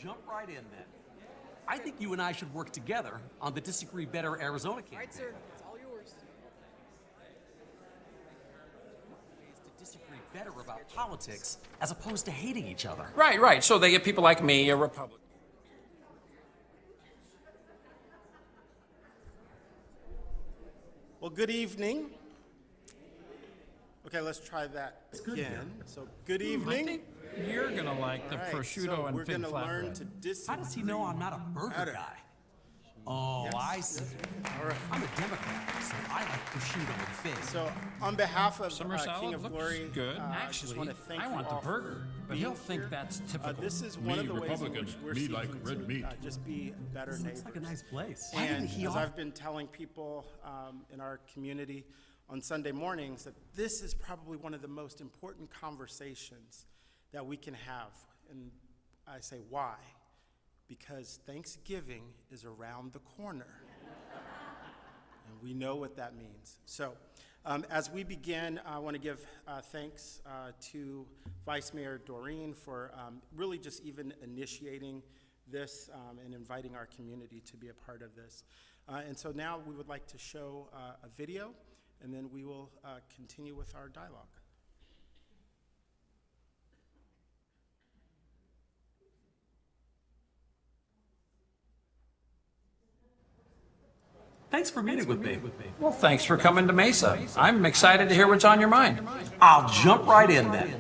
jump right in then. I think you and I should work together on the Disagree Better Arizona campaign. All right, sir. It's all yours. Ways to disagree better about politics as opposed to hating each other. Right. So they get people like me, a Republican. Well, good evening. Okay, let's try that again. So, good I evening. think you're gonna like the All right, prosciutto so and we're fig gonna learn flatbread. to disagree. How does he know I'm not a burger better. guy? Oh, I see. All right. I'm a Democrat, so I like prosciutto and fig. So, on behalf of Summer King salad of looks Glory, good. I just Actually, want to thank I you want all the burger, for but he'll being think here. that's typical. This is one of the ways in Republican. which we're Me seeking like red to meat. just be better This neighbors. looks like a nice place. And as I've been telling people in our community on Sunday mornings, that this is probably one of the most important conversations that we can have. And I say, why? Because Thanksgiving is around the corner. And we know what that means. So, as we begin, I want to give thanks to Vice Mayor Doreen for really just even initiating this and inviting our community to be a part of this. And so now we would like to show a video, and then we will continue with our dialogue. Thanks for meeting with me. Well, thanks for coming to Mesa. I'm excited to hear what's on your mind. I'll jump right in then.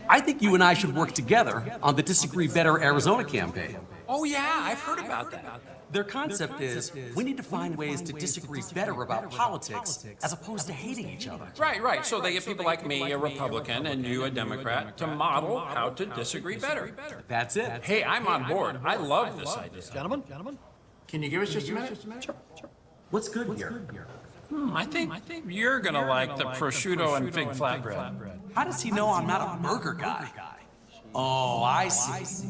I think you and I should work together on the Disagree Better Arizona campaign. Oh yeah, I've heard about that. Their concept is we need to find ways to disagree better about politics as opposed to hating each other. Right. So they get people like me, a Republican, and you, a Democrat, to model how to disagree better. That's it. Hey, I'm on board. I love this idea. Gentlemen, Can you give us just a minute? Sure. What's good here? I think you're gonna like the prosciutto and fig flatbread. How does he know I'm not a burger guy? Oh, I see.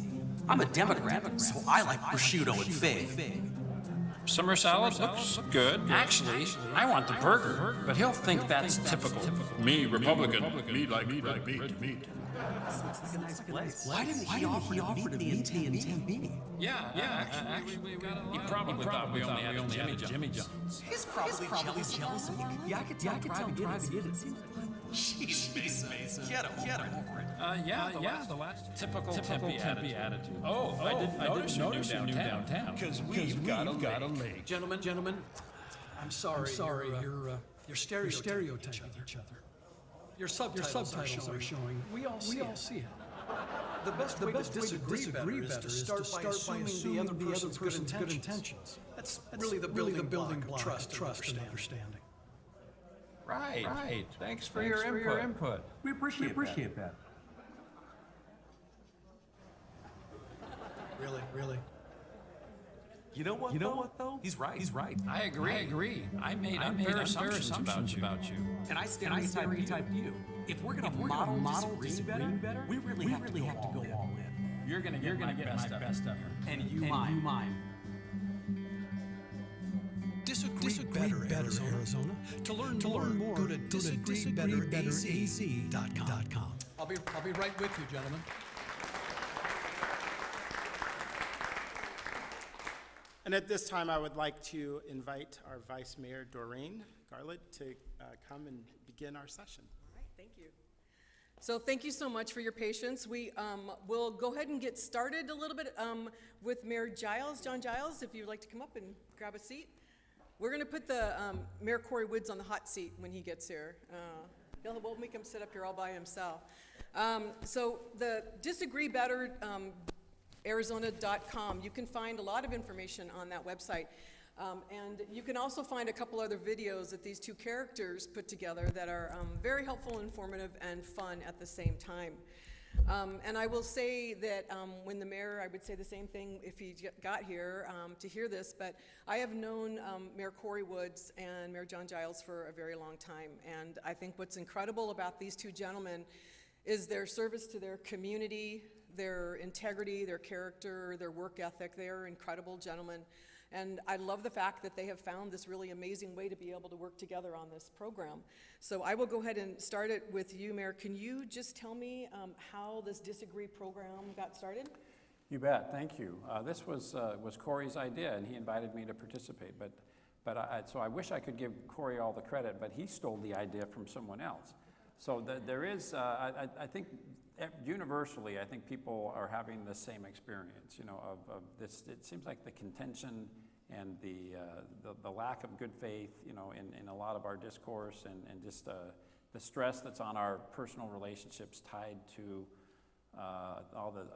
I'm a Democrat, so I like prosciutto and fig. Summer salad looks good. Actually, I want the burger, but he'll think that's typical. Me, Republican. Me like red meat. Why didn't he offer to meet me in Tempe? Yeah, actually, he probably thought we only had Jimmy John's. He's probably jealous of me. Yeah, I could tell him drive to get it. Jeez, Mason. Get him over it. The last typical Tempe attitude. Oh, I didn't notice you knew downtown. because we've got a lake. Gentlemen, I'm sorry. You're stereotyping each other. Your subtitles are showing. We all see it. The best way to disagree better is to start by assuming the other person's good intentions. That's really the building block of trust and understanding. Right. Thanks for your input. We appreciate that. Really. You know what though? He's right. I agree. I made unfair assumptions about you. And I stereotype you. If we're gonna model disagree better, we really have to go all in. You're gonna get my best effort. And you mine. Disagree better, Arizona. To learn more, go to disagreebetteraz.com. I'll be right with you, gentlemen. And at this time, I would like to invite our Vice Mayor Doreen Garland to come and begin our session. All right, thank you. So thank you so much for your patience. We will go ahead and get started a little bit with Mayor Giles, John Giles, if you'd like to come up and grab a seat. We're going to put the Mayor Corey Woods on the hot seat when he gets here. We'll make him sit up here all by himself. So the Disagree Better Arizona.com. You can find a lot of information on that website. And you can also find a couple other videos that these two characters put together that are very helpful, informative, and fun at the same time. And I will say that when the mayor, I would say the same thing if he got here to hear this, but I have known Mayor Corey Woods and Mayor John Giles for a very long time. And I think what's incredible about these two gentlemen is their service to their community, their integrity, their character, their work ethic. They are incredible gentlemen. And I love the fact that they have found this really amazing way to be able to work together on this program. So I will go ahead and start it with you, Mayor. Can you just tell me how this Disagree program got started? You bet, thank you. This was Corey's idea, and he invited me to participate, so I wish I could give Corey all the credit, but he stole the idea from someone else. So there is, I think, universally, I think people are having the same experience, you know, of this. It seems like the contention and the lack of good faith, you know, in a lot of our discourse, and just the stress that's on our personal relationships tied to all the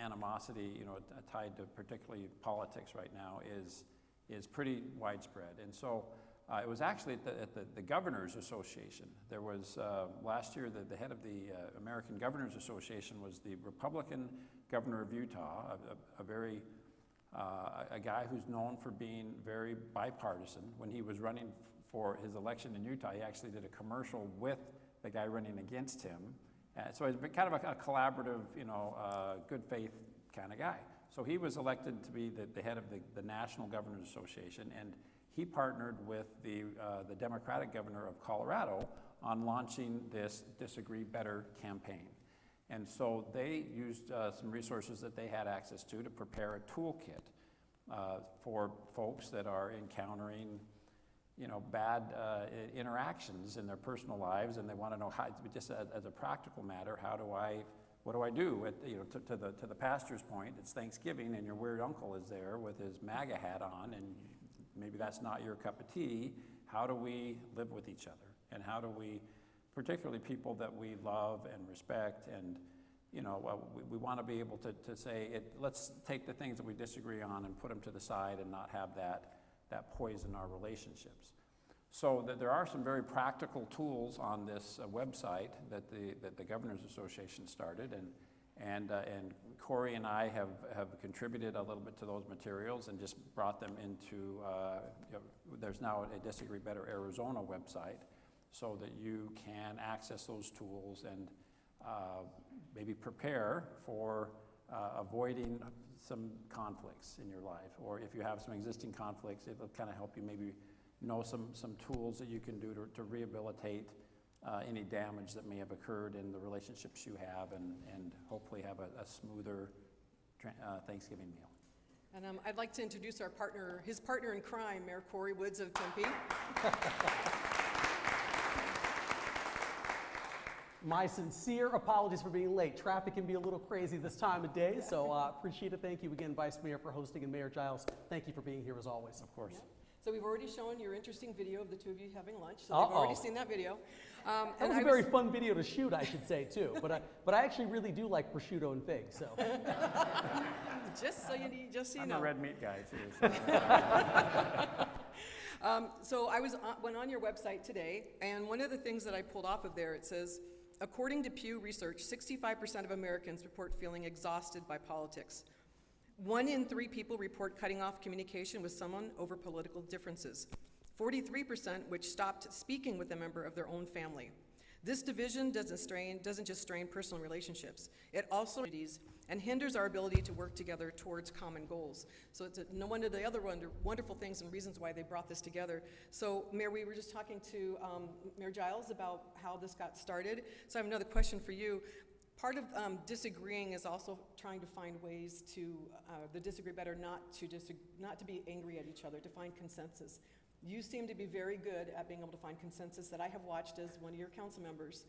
animosity, you know, tied to particularly politics right now is pretty widespread. And so it was actually at the Governors Association. There was, last year, the head of the American Governors Association was the Republican governor of Utah, a guy who's known for being very bipartisan. When he was running for his election in Utah, he actually did a commercial with the guy running against him. So he's kind of a collaborative, you know, good faith kind of guy. So he was elected to be the head of the National Governors Association, and he partnered with the Democratic governor of Colorado on launching this Disagree Better campaign. And so they used some resources that they had access to prepare a toolkit for folks that are encountering, you know, bad interactions in their personal lives, and they want to know how, just as a practical matter, what do I do? You know, to the pastor's point, it's Thanksgiving, and your weird uncle is there with his MAGA hat on, and maybe that's not your cup of tea. How do we live with each other? And how do we, particularly people that we love and respect, and you know, we want to be able to say, let's take the things that we disagree on and put them to the side and not have that poison our relationships. So there are some very practical tools on this website that the Governors Association started, and Corey and I have contributed a little bit to those materials and just brought them into, you know, there's now a Disagree Better Arizona website, so that you can access those tools and maybe prepare for avoiding some conflicts in your life, or if you have some existing conflicts, it'll kind of help you maybe know some tools that you can do to rehabilitate any damage that may have occurred in the relationships you have, and hopefully have a smoother Thanksgiving meal. And I'd like to introduce his partner in crime, Mayor Corey Woods of Tempe. My sincere apologies for being late. Traffic can be a little crazy this time of day, so appreciate it. Thank you again, Vice Mayor, for hosting, and Mayor Giles, thank you for being here as always. Of course. Yeah. So we've already shown your interesting video of the two of you having lunch, so we've already seen that video. That was a very fun video to shoot, I should say, too. But I actually really do like prosciutto and figs, so. Just so you know. I'm a red meat guy, too. So I went on your website today, and one of the things that I pulled off of there, it says, according to Pew Research, 65% of Americans report feeling exhausted by politics. 1 in 3 people report cutting off communication with someone over political differences. 43% which stopped speaking with a member of their own family. This division doesn't just strain personal relationships, it also and hinders our ability to work together towards common goals. So it's one of the other wonderful things and reasons why they brought this together. So Mayor, we were just talking to Mayor Giles about how this got started. So I have another question for you. Part of disagreeing is also trying to find ways to, the Disagree Better, not to be angry at each other, to find consensus. You seem to be very good at being able to find consensus that I have watched as one of your council members.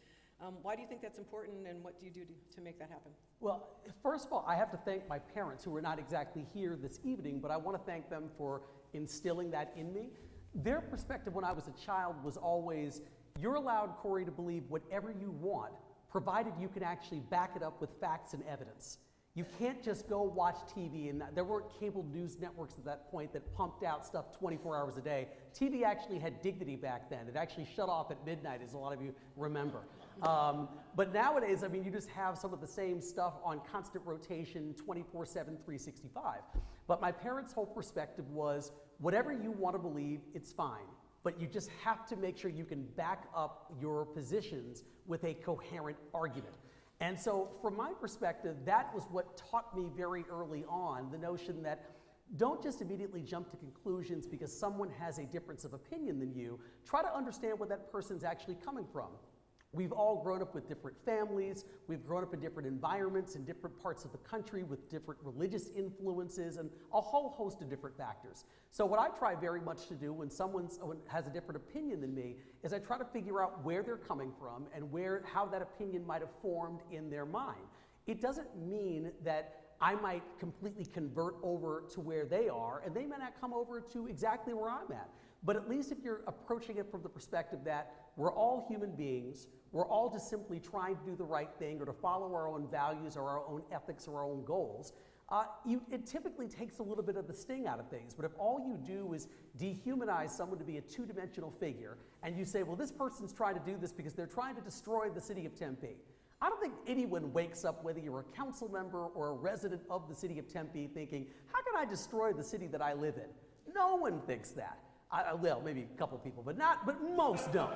Why do you think that's important, and what do you do to make that happen? Well, first of all, I have to thank my parents, who are not exactly here this evening, but I want to thank them for instilling that in me. Their perspective when I was a child was always, you're allowed, Corey, to believe whatever you want, provided you can actually back it up with facts and evidence. You can't just go watch TV, and there weren't cable news networks at that point that pumped out stuff 24 hours a day. TV actually had dignity back then. It actually shut off at midnight, as a lot of you remember. But nowadays, I mean, you just have some of the same stuff on constant rotation, 24/7, 365. But my parents' whole perspective was, whatever you want to believe, it's fine. But you just have to make sure you can back up your positions with a coherent argument. And so from my perspective, that was what taught me very early on, the notion that don't just immediately jump to conclusions because someone has a difference of opinion than you. Try to understand where that person's actually coming from. We've all grown up with different families, we've grown up in different environments in different parts of the country with different religious influences and a whole host of different factors. So what I try very much to do when someone has a different opinion than me is I try to figure out where they're coming from and how that opinion might have formed in their mind. It doesn't mean that I might completely convert over to where they are, and they may not come over to exactly where I'm at. But at least if you're approaching it from the perspective that we're all human beings, we're all just simply trying to do the right thing or to follow our own values or our own ethics or our own goals, it typically takes a little bit of the sting out of things. But if all you do is dehumanize someone to be a two-dimensional figure, and you say, well, this person's trying to do this because they're trying to destroy the city of Tempe. I don't think anyone wakes up, whether you're a council member or a resident of the city of Tempe, thinking, how can I destroy the city that I live in? No one thinks that. Well, maybe a couple people, but most don't.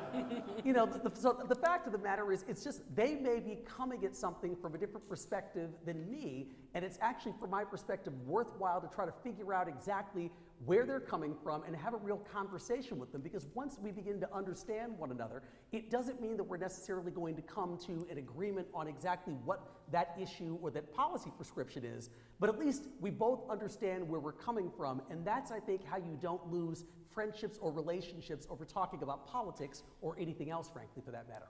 You know, so the fact of the matter is, it's just they may be coming at something from a different perspective than me, and it's actually, from my perspective, worthwhile to try to figure out exactly where they're coming from and have a real conversation with them, because once we begin to understand one another, it doesn't mean that we're necessarily going to come to an agreement on exactly what that issue or that policy prescription is, but at least we both understand where we're coming from, and that's, I think, how you don't lose friendships or relationships over talking about politics or anything else, frankly, for that matter.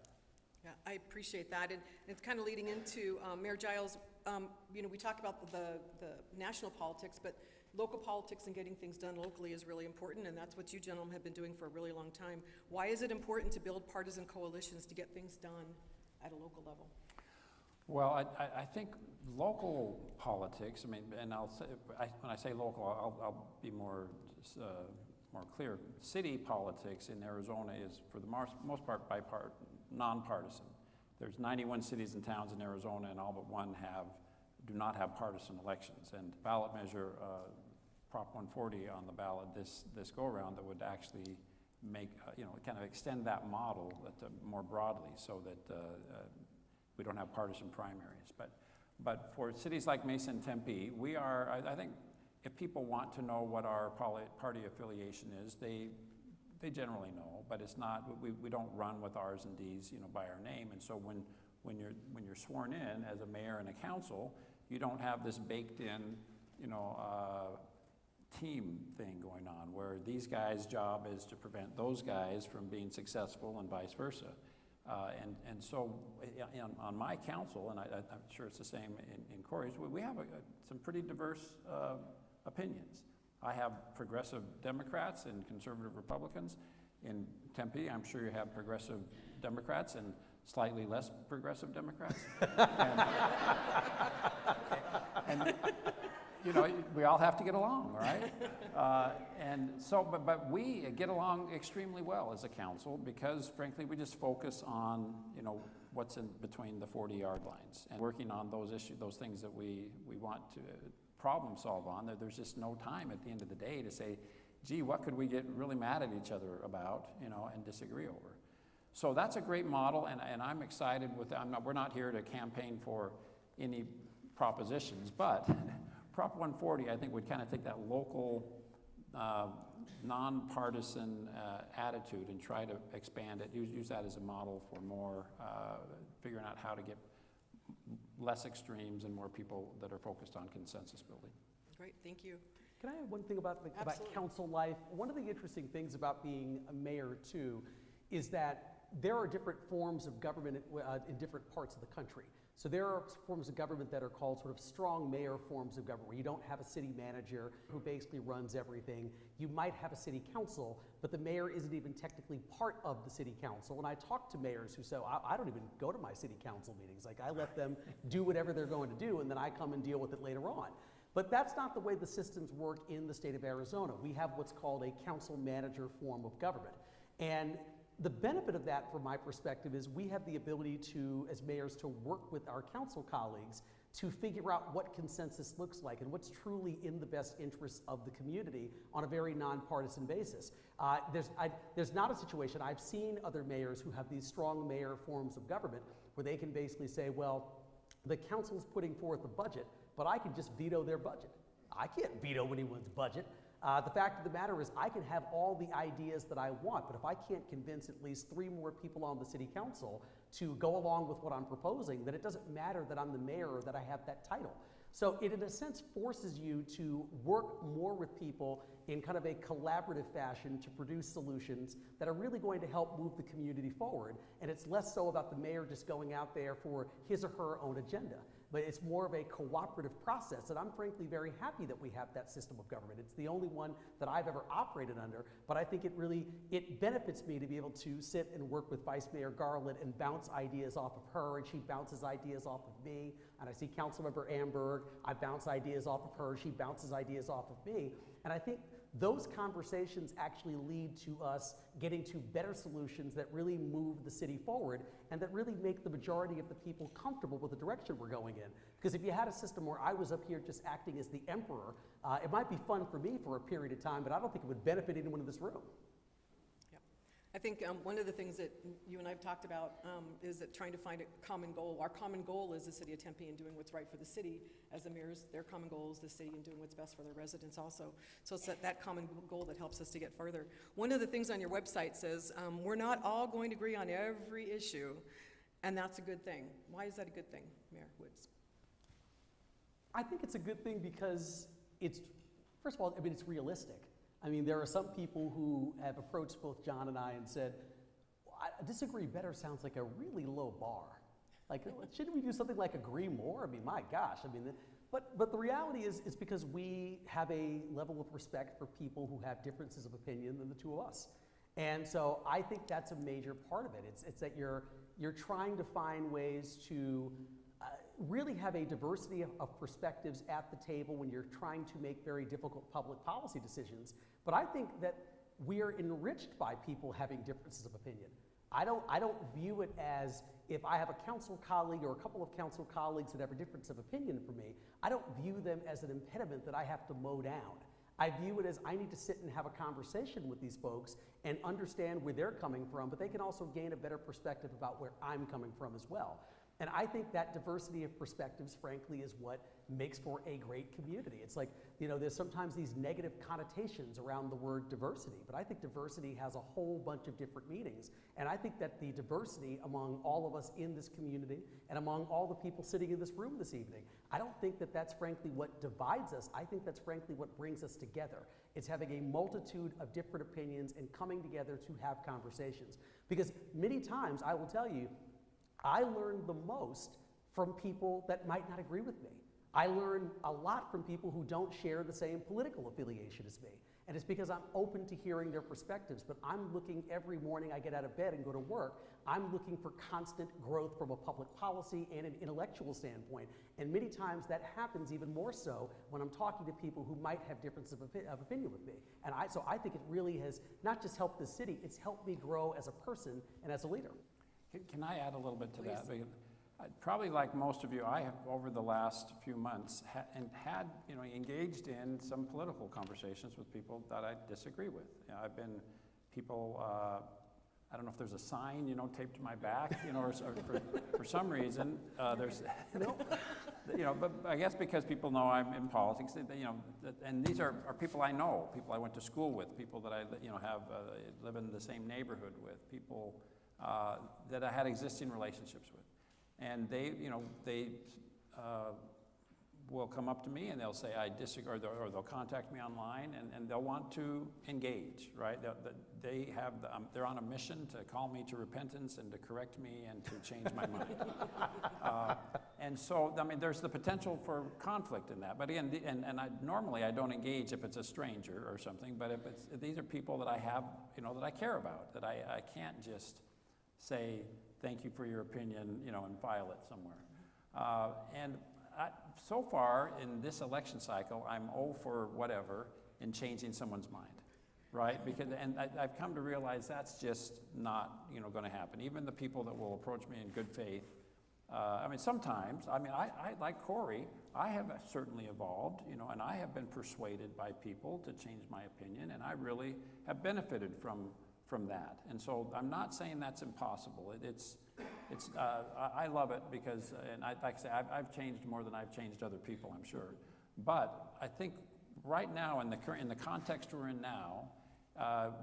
Yeah, I appreciate that, and it's kind of leading into Mayor Giles. You know, we talk about the national politics, but local politics and getting things done locally is really important, and that's what you gentlemen have been doing for a really long time. Why is it important to build partisan coalitions to get things done at a local level? Well, I think local politics, I mean, and when I say local, I'll be more clear. City politics in Arizona is, for the most part, nonpartisan. There's 91 cities and towns in Arizona, and all but one do not have partisan elections. And ballot measure, Prop 140 on the ballot this go-around, that would actually make, kind of extend that model more broadly, so that we don't have partisan primaries. But for cities like Mesa and Tempe, we are, I think, if people want to know what our party affiliation is, they generally know, but it's not, we don't run with R's and D's, by our name. And so when you're sworn in as a mayor and a council, you don't have this baked in, team thing going on, where these guys' job is to prevent those guys from being successful and vice versa. And so on my council, and I'm sure it's the same in Corey's, we have some pretty diverse opinions. I have progressive Democrats and conservative Republicans. In Tempe, I'm sure you have progressive Democrats and slightly less progressive Democrats. and we all have to get along, right? And so, but we get along extremely well as a council, because frankly, we just focus on, what's in between the 40-yard lines and working on those issues, those things that we want to problem solve on. There's just no time at the end of the day to say, gee, what could we get really mad at each other about, and disagree over. So that's a great model, and I'm excited with that. We're not here to campaign for any propositions, but Prop 140, I think, would kind of take that local, nonpartisan attitude and try to expand it, use that as a model for more, figuring out how to get less extremes and more people that are focused on consensus building. Great, thank you. Can I add one thing about council life? One of the interesting things about being a mayor, too, is that there are different forms of government in different parts of the country. So there are forms of government that are called sort of strong mayor forms of government, where you don't have a city manager who basically runs everything. You might have a city council, but the mayor isn't even technically part of the city council. And I talk to mayors who say, I don't even go to my city council meetings. Like, I let them do whatever they're going to do, and then I come and deal with it later on. But that's not the way the systems work in the state of Arizona. We have what's called a council manager form of government. And the benefit of that, from my perspective, is we have the ability to, as mayors, to work with our council colleagues to figure out what consensus looks like and what's truly in the best interests of the community on a very nonpartisan basis. There's not a situation, I've seen other mayors who have these strong mayor forms of government where they can basically say, well, the council's putting forth a budget, but I can just veto their budget. I can't veto anyone's budget. The fact of the matter is, I can have all the ideas that I want, but if I can't convince at least 3 more people on the city council to go along with what I'm proposing, then it doesn't matter that I'm the mayor or that I have that title. So it, in a sense, forces you to work more with people in kind of a collaborative fashion to produce solutions that are really going to help move the community forward. And it's less so about the mayor just going out there for his or her own agenda. But it's more of a cooperative process, and I'm frankly very happy that we have that system of government. It's the only one that I've ever operated under, but I think it benefits me to be able to sit and work with Vice Mayor Garland and bounce ideas off of her, and she bounces ideas off of me. And I see Councilmember Amberg, I bounce ideas off of her, she bounces ideas off of me. And I think those conversations actually lead to us getting to better solutions that really move the city forward and that really make the majority of the people comfortable with the direction we're going in. Because if you had a system where I was up here just acting as the emperor, it might be fun for me for a period of time, but I don't think it would benefit anyone in this room. Yeah. I think one of the things that you and I have talked about is that trying to find a common goal. Our common goal is the city of Tempe and doing what's right for the city. As the mayor's, their common goal is the city and doing what's best for their residents also. So it's that common goal that helps us to get further. One of the things on your website says, we're not all going to agree on every issue, and that's a good thing. Why is that a good thing, Mayor Woods? I think it's a good thing because it's, first of all, I mean, it's realistic. I mean, there are some people who have approached both John and I and said, well, disagree better sounds like a really low bar. Like, shouldn't we do something like agree more? I mean, my gosh, I mean, but the reality is, it's because we have a level of respect for people who have differences of opinion than the two of us. And so I think that's a major part of it. It's that you're trying to find ways to really have a diversity of perspectives at the table when you're trying to make very difficult public policy decisions. But I think that we are enriched by people having differences of opinion. I don't view it as if I have a council colleague or a couple of council colleagues that have a difference of opinion from me, I don't view them as an impediment that I have to mow down. I view it as I need to sit and have a conversation with these folks and understand where they're coming from, but they can also gain a better perspective about where I'm coming from as well. And I think that diversity of perspectives, frankly, is what makes for a great community. It's like, you know, there's sometimes these negative connotations around the word diversity, but I think diversity has a whole bunch of different meanings. And I think that the diversity among all of us in this community and among all the people sitting in this room this evening, I don't think that that's frankly what divides us. I think that's frankly what brings us together. It's having a multitude of different opinions and coming together to have conversations. Because many times, I will tell you, I learn the most from people that might not agree with me. I learn a lot from people who don't share the same political affiliation as me. And it's because I'm open to hearing their perspectives, but I'm looking every morning I get out of bed and go to work, I'm looking for constant growth from a public policy and an intellectual standpoint. And many times that happens even more so when I'm talking to people who might have differences of opinion with me. And so I think it really has not just helped the city, it's helped me grow as a person and as a leader. Can I add a little bit to Please. that? Because probably like most of you, I have over the last few months had engaged in some political conversations with people that I disagree with. You know, I've been people. I don't know if there's a sign, taped to my back, or for some reason there's, but I guess because people know I'm in politics, and these are people I know, people I went to school with, people that I have live in the same neighborhood with, people that I had existing relationships with, and they will come up to me and they'll say I disagree, or they'll contact me online and they'll want to engage, right? They're on a mission to call me to repentance and to correct me and to change my mind. And so, I mean, there's the potential for conflict in that. But again, normally I don't engage if it's a stranger or something, but if these are people that I have, that I care about, that I can't just say, thank you for your opinion, and file it somewhere. So far in this election cycle, I'm 0 for whatever in changing someone's mind, right? Because I've come to realize that's just not going to happen. Even the people that will approach me in good faith. Sometimes. I like Corey. I have certainly evolved, and I have been persuaded by people to change my opinion, and I really have benefited from that. And so I'm not saying that's impossible. I love it because, and like I say, I've changed more than I've changed other people, I'm sure. But I think right now, in the context we're in now,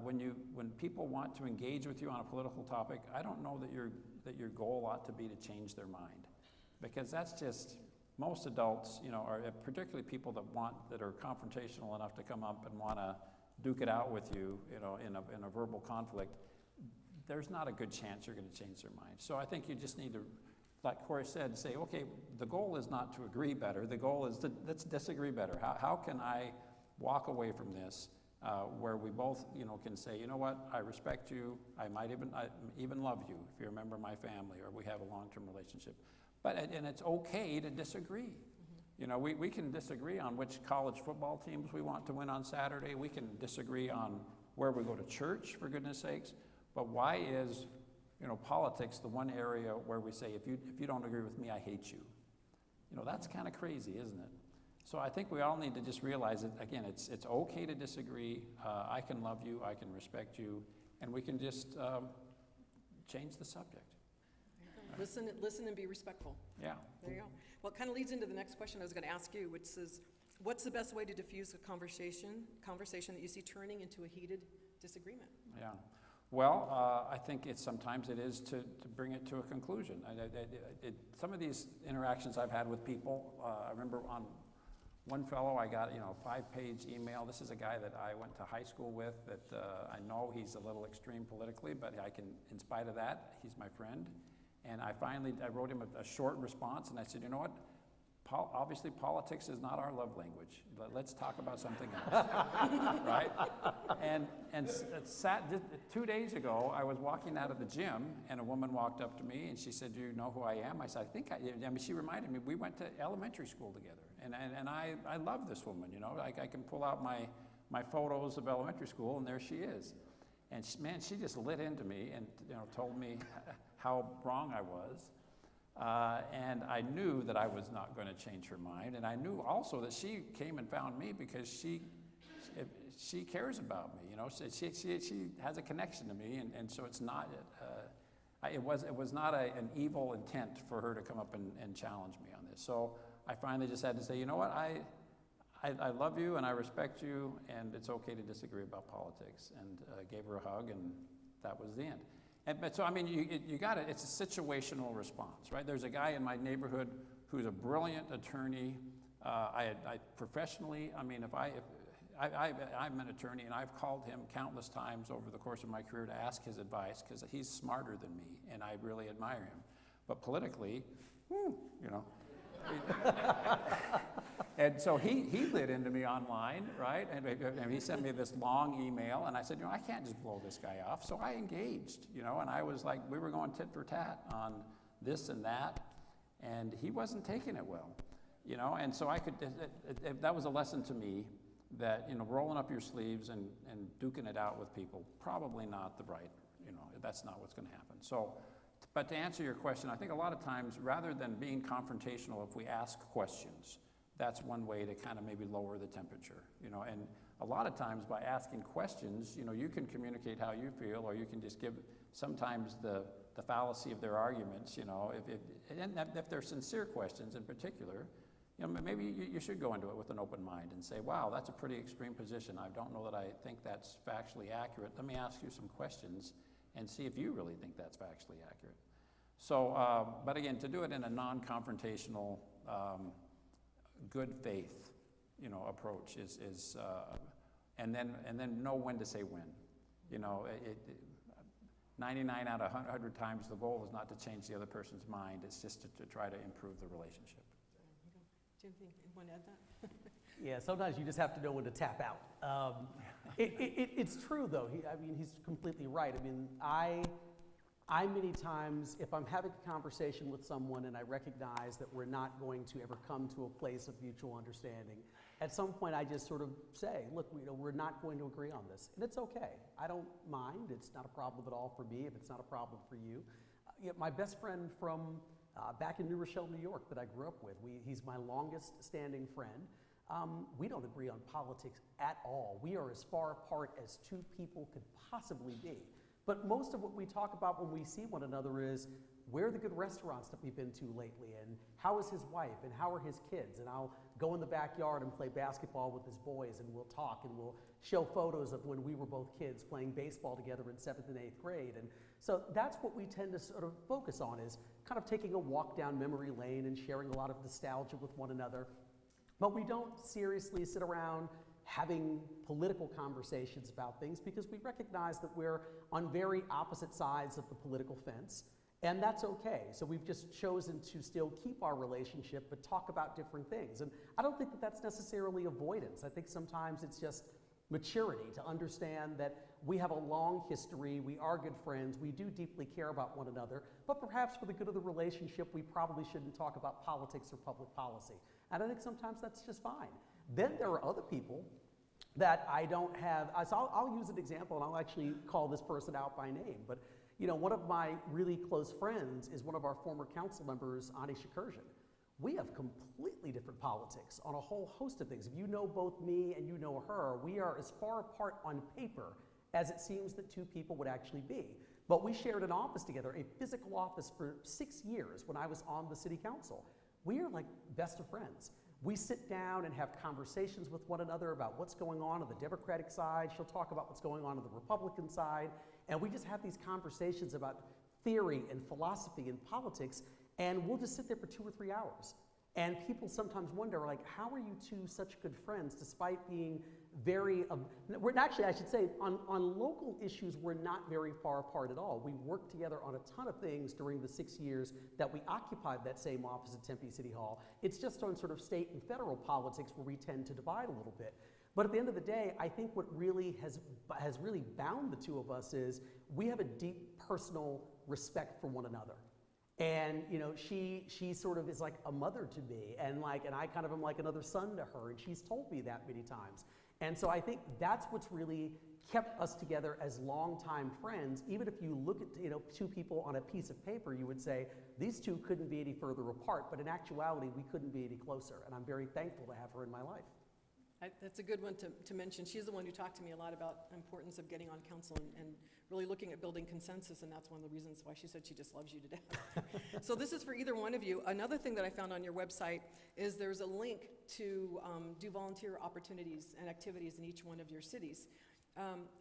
when people want to engage with you on a political topic, I don't know that you're that your goal ought to be to change their mind, because that's just, most adults, you know, or particularly people that are confrontational enough to come up and want to duke it out with you, you know, in a verbal conflict, there's not a good chance you're going to change their mind. So I think you just need to, like Corey said, say, okay, the goal is not to agree better. The goal is to let's disagree better. How can I walk away from this where we both, you know, can say, you know what, I respect you. I even love you if you're a member of my family or we have a long-term relationship. And it's okay to disagree. You know, we can disagree on which college football teams we want to win on Saturday. We can disagree on where we go to church, for goodness sakes. But why is, you know, politics the one area where we say, if you don't agree with me, I hate you? You know, that's kind of crazy, isn't it? So I think we all need to just realize that, again, it's okay to disagree. I can love you, I can respect you, and we can just change the subject. Listen and be respectful. Yeah. There you go. Well, it kind of leads into the next question I was going to ask you, which is, what's the best way to diffuse a conversation that you see turning into a heated disagreement? Yeah. Well, I think sometimes it is to bring it to a conclusion. Some of these interactions I've had with people, I remember on one fellow I got, you know, a 5-page email. This is a guy that I went to high school with that I know he's a little extreme politically, but I can, in spite of that, he's my friend. And I wrote him a short response, and I said, you know what? Obviously, politics is not our love language. Let's talk about something else, right? And 2 days ago, I was walking out of the gym, and a woman walked up to me, and she said, "Do you know who I am?" I said, I mean, she reminded me, we went to elementary school together, and I love this woman, you know. I can pull out my photos of elementary school, and there she is. And she just lit into me and, you know, told me how wrong I was. And I knew that I was not going to change her mind. And I knew also that she came and found me because she cares about me, you know. She has a connection to me, and so it's not, it was not an evil intent for her to come up and challenge me on this. So I finally just had to say, you know what, I love you and I respect you, and it's okay to disagree about politics, and gave her a hug, and that was the end. But so, I mean, you got it. It's a situational response, right? There's a guy in my neighborhood who's a brilliant attorney. I professionally, I mean, I'm an attorney, and I've called him countless times over the course of my career to ask his advice because he's smarter than me, and I really admire him. But politically, you know. And so he lit into me online, right? And he sent me this long email, and I said, you know, I can't just blow this guy off. So I engaged, you know, and I was like, we were going tit for tat on this and that, and he wasn't taking it well, you know. And so that was a lesson to me that, you know, rolling up your sleeves and duking it out with people, probably not the right, you know, that's not what's going to happen. So, but to answer your question, I think a lot of times, rather than being confrontational, if we ask questions, that's one way to kind of maybe lower the temperature, you know. And a lot of times by asking questions, you know, you can communicate how you feel, or you can just give sometimes the fallacy of their arguments, you know. If they're sincere questions in particular, you know, maybe you should go into it with an open mind and say, wow, that's a pretty extreme position. I don't know that I think that's factually accurate. Let me ask you some questions and see if you really think that's factually accurate. So, but again, to do it in a non-confrontational, good faith, you know, approach is and then know when to say when. You know, 99 out of 100 times the goal is not to change the other person's mind. It's just to try to improve the relationship. Jim, you want to add that? Yeah, sometimes you just have to know when to tap out. It's true, though. I mean, he's completely right. I mean, I many times, if I'm having a conversation with someone and I recognize that we're not going to ever come to a place of mutual understanding, at some point I just sort of say, look, we're not going to agree on this. And it's okay. I don't mind. It's not a problem at all for me if it's not a problem for you. My best friend from back in New Rochelle, New York, that I grew up with, he's my longest standing friend. We don't agree on politics at all. We are as far apart as two people could possibly be. But most of what we talk about when we see one another is, where are the good restaurants that we've been to lately, and how is his wife, and how are his kids, and I'll go in the backyard and play basketball with his boys, and we'll talk, and we'll show photos of when we were both kids playing baseball together in 7th and 8th grade. And so that's what we tend to sort of focus on, is kind of taking a walk down memory lane and sharing a lot of nostalgia with one another. But we don't seriously sit around having political conversations about things, because we recognize that we're on very opposite sides of the political fence, and that's okay. So we've just chosen to still keep our relationship, but talk about different things. And I don't think that that's necessarily avoidance. I think sometimes it's just maturity to understand that we have a long history, we are good friends, we do deeply care about one another, but perhaps for the good of the relationship, we probably shouldn't talk about politics or public policy. And I think sometimes that's just fine. Then there are other people that I don't have, so I'll use an example, and I'll actually call this person out by name. But you know, one of my really close friends is one of our former council members, Ani Shakurjan. We have completely different politics on a whole host of things. If you know both me and you know her, we are as far apart on paper as it seems that two people would actually be. But we shared an office together, a physical office, for 6 years when I was on the city council. We are like best of friends. We sit down and have conversations with one another about what's going on the Democratic side. She'll talk about what's going on the Republican side. And we just have these conversations about theory and philosophy and politics, and we'll just sit there for 2 or 3 hours. And people sometimes wonder, like, how are you two such good friends despite being very, actually I should say, on local issues, we're not very far apart at all. We worked together on a ton of things during the 6 years that we occupied that same office at Tempe City Hall. It's just on sort of state and federal politics where we tend to divide a little bit. But at the end of the day, I think what really has really bound the two of us is we have a deep personal respect for one another. And you know, she sort of is like a mother to me, and I kind of am like another son to her, and she's told me that many times. And so I think that's what's really kept us together as longtime friends. Even if you look at, you know, two people on a piece of paper, you would say these two couldn't be any further apart, but in actuality, we couldn't be any closer. And I'm very thankful to have her in my life. That's a good one to mention. She's the one who talked to me a lot about the importance of getting on council and really looking at building consensus, and that's one of the reasons why she said she just loves you to death. So this is for either one of you. Another thing that I found on your website is there's a link to do volunteer opportunities and activities in each one of your cities.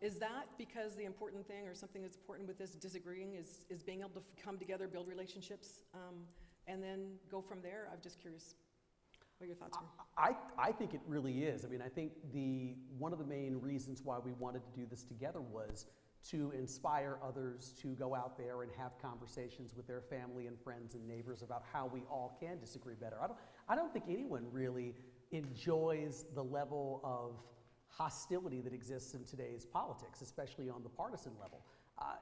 Is that because the important thing, or something that's important with this disagreeing, is being able to come together, build relationships, and then go from there? I'm just curious what your thoughts were. I think it really is. I mean, I think one of the main reasons why we wanted to do this together was to inspire others to go out there and have conversations with their family and friends and neighbors about how we all can disagree better. I don't think anyone really enjoys the level of hostility that exists in today's politics, especially on the partisan level.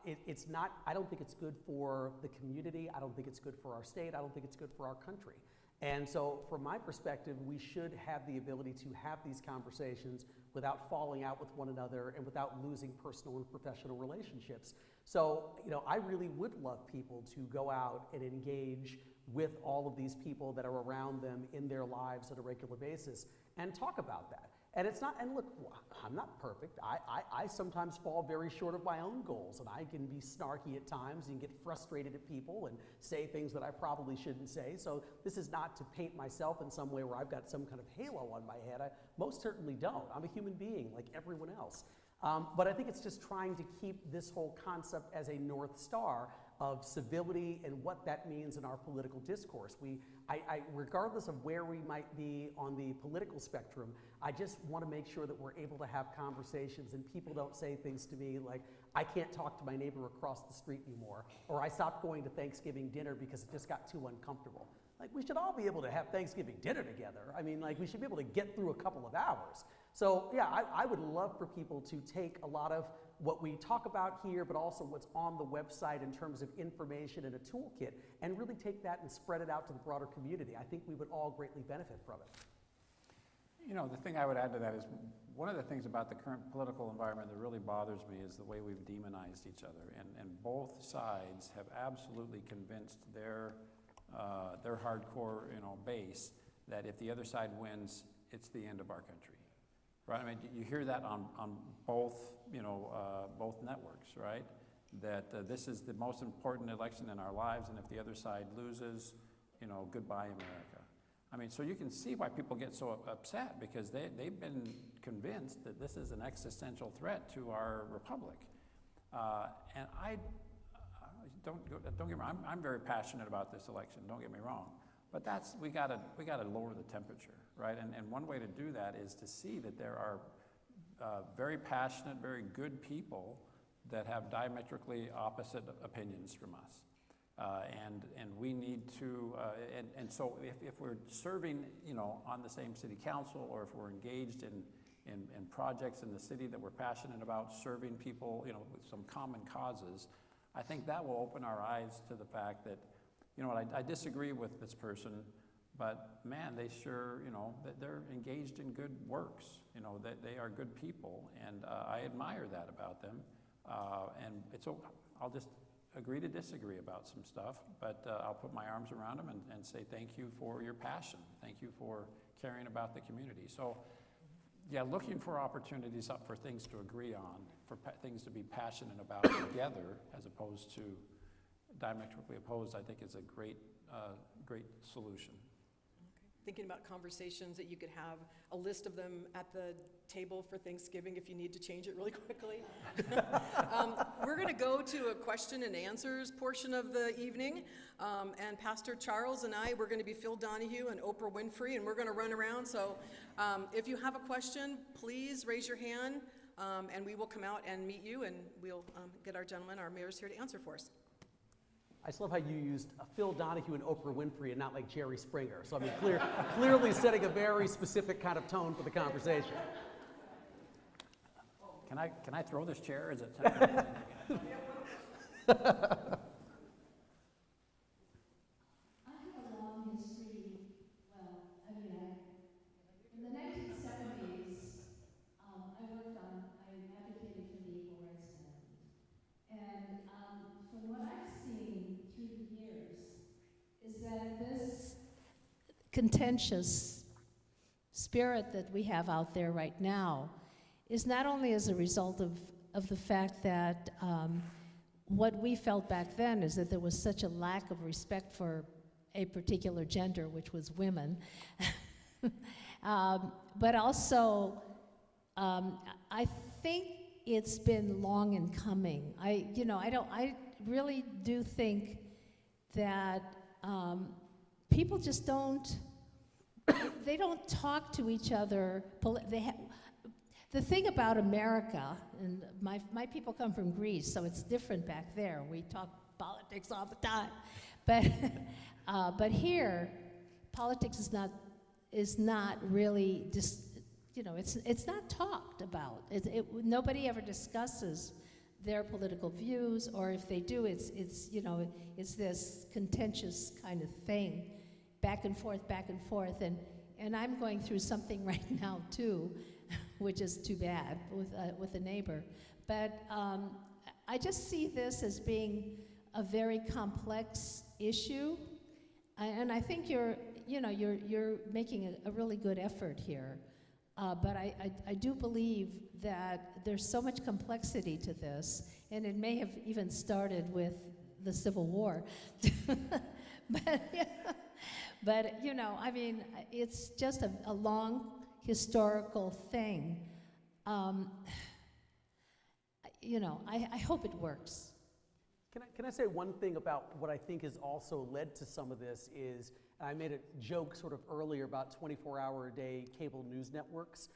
It's not, I don't think it's good for the community. I don't think it's good for our state. I don't think it's good for our country. And so from my perspective, we should have the ability to have these conversations without falling out with one another and without losing personal and professional relationships. So, you know, I really would love people to go out and engage with all of these people that are around them in their lives on a regular basis and talk about that. And it's not, and look, I'm not perfect. I sometimes fall very short of my own goals, and I can be snarky at times and get frustrated at people and say things that I probably shouldn't say. So this is not to paint myself in some way where I've got some kind of halo on my head. I most certainly don't. I'm a human being like everyone else. But I think it's just trying to keep this whole concept as a North Star of civility and what that means in our political discourse. Regardless of where we might be on the political spectrum, I just want to make sure that we're able to have conversations and people don't say things to me like, I can't talk to my neighbor across the street anymore, or I stopped going to Thanksgiving dinner because it just got too uncomfortable. Like, we should all be able to have Thanksgiving dinner together. I mean, like, we should be able to get through a couple of hours. So yeah, I would love for people to take a lot of what we talk about here, but also what's on the website in terms of information and a toolkit, and really take that and spread it out to the broader community. I think we would all greatly benefit from it. You know, the thing I would add to that is one of the things about the current political environment that really bothers me is the way we've demonized each other. And both sides have absolutely convinced their hardcore, you know, base that if the other side wins, it's the end of our country. Right? I mean, you hear that on both, you know, both networks, right? That this is the most important election in our lives, and if the other side loses, you know, goodbye America. I mean, so you can see why people get so upset, because they've been convinced that this is an existential threat to our republic. And don't get me wrong, I'm very passionate about this election, don't get me wrong. But we gotta lower the temperature, right? And one way to do that is to see that there are very passionate, very good people that have diametrically opposite opinions from us. And we need to, and so if we're serving, on the same city council, or if we're engaged in projects in the city that we're passionate about, serving people, with some common causes, I think that will open our eyes to the fact that, I disagree with this person, but man, they sure, that they're engaged in good works, that they are good people, and I admire that about them. And so I'll just agree to disagree about some stuff, but I'll put my arms around them and say thank you for your passion. Thank you for caring about the community. So, yeah, looking for opportunities for things to agree on, for things to be passionate about together, as opposed to diametrically opposed, I think is a great solution. Thinking about conversations that you could have, a list of them at the table for Thanksgiving if you need to change it really quickly. We're going to go to a question and answers portion of the evening, and Pastor Charles and I, we're going to be Phil Donahue and Oprah Winfrey, and we're going to run around. So if you have a question, please raise your hand, and we will come out and meet you, and we'll get our gentlemen, our mayors here to answer for us. I just love how you used Phil Donahue and Oprah Winfrey and not like Jerry Springer. So I mean, clearly setting a very specific kind of tone for the conversation. Can I throw this chair? Is it? I have a long history, in the 1970s, I advocated for the Equal Rights Amendment. And from what I've seen through the years, is that this contentious spirit that we have out there right now is not only as a result of the fact that what we felt back then is that there was such a lack of respect for a particular gender, which was women, but also I think it's been long in coming. I really do think that people just don't talk to each other. The thing about America, and my people come from Greece, so it's different back there. We talk politics all the time, but here, politics is not really it's not talked about. Nobody ever discusses their political views, or if they do, it's this contentious kind of thing, back and forth, and I'm going through something right now too, which is too bad with a neighbor. But I just see this as being a very complex issue, and I think you're making a really good effort here. But I do believe that there's so much complexity to this, and it may have even started with the Civil War. But I mean, it's just a long historical thing. I hope it works. Can I say one thing about what I think has also led to some of this is, I made a joke sort of earlier about 24-hour-a-day cable news networks.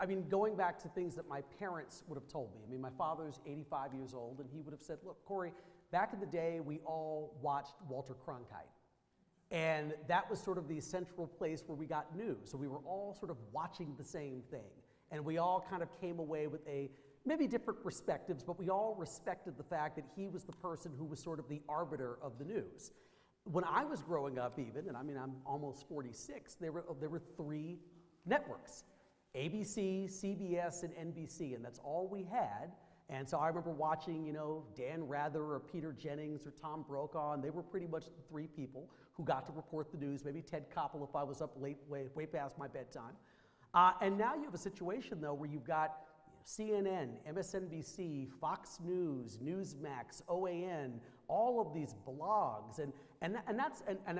I mean, going back to things that my parents would have told me. I mean, my father's 85 years old, and he would have said, look, Corey, back in the day, we all watched Walter Cronkite. And that was sort of the central place where we got news. So we were all sort of watching the same thing. And we all kind of came away with maybe different perspectives, but we all respected the fact that he was the person who was sort of the arbiter of the news. When I was growing up even, and I mean, I'm almost 46, there were 3 networks, ABC, CBS, and NBC, and that's all we had. And so I remember watching, Dan Rather or Peter Jennings or Tom Brokaw, and they were pretty much the 3 people who got to report the news, maybe Ted Koppel if I was up late, way past my bedtime. And now you have a situation, though, where you've got CNN, MSNBC, Fox News, Newsmax, OAN, all of these blogs, and I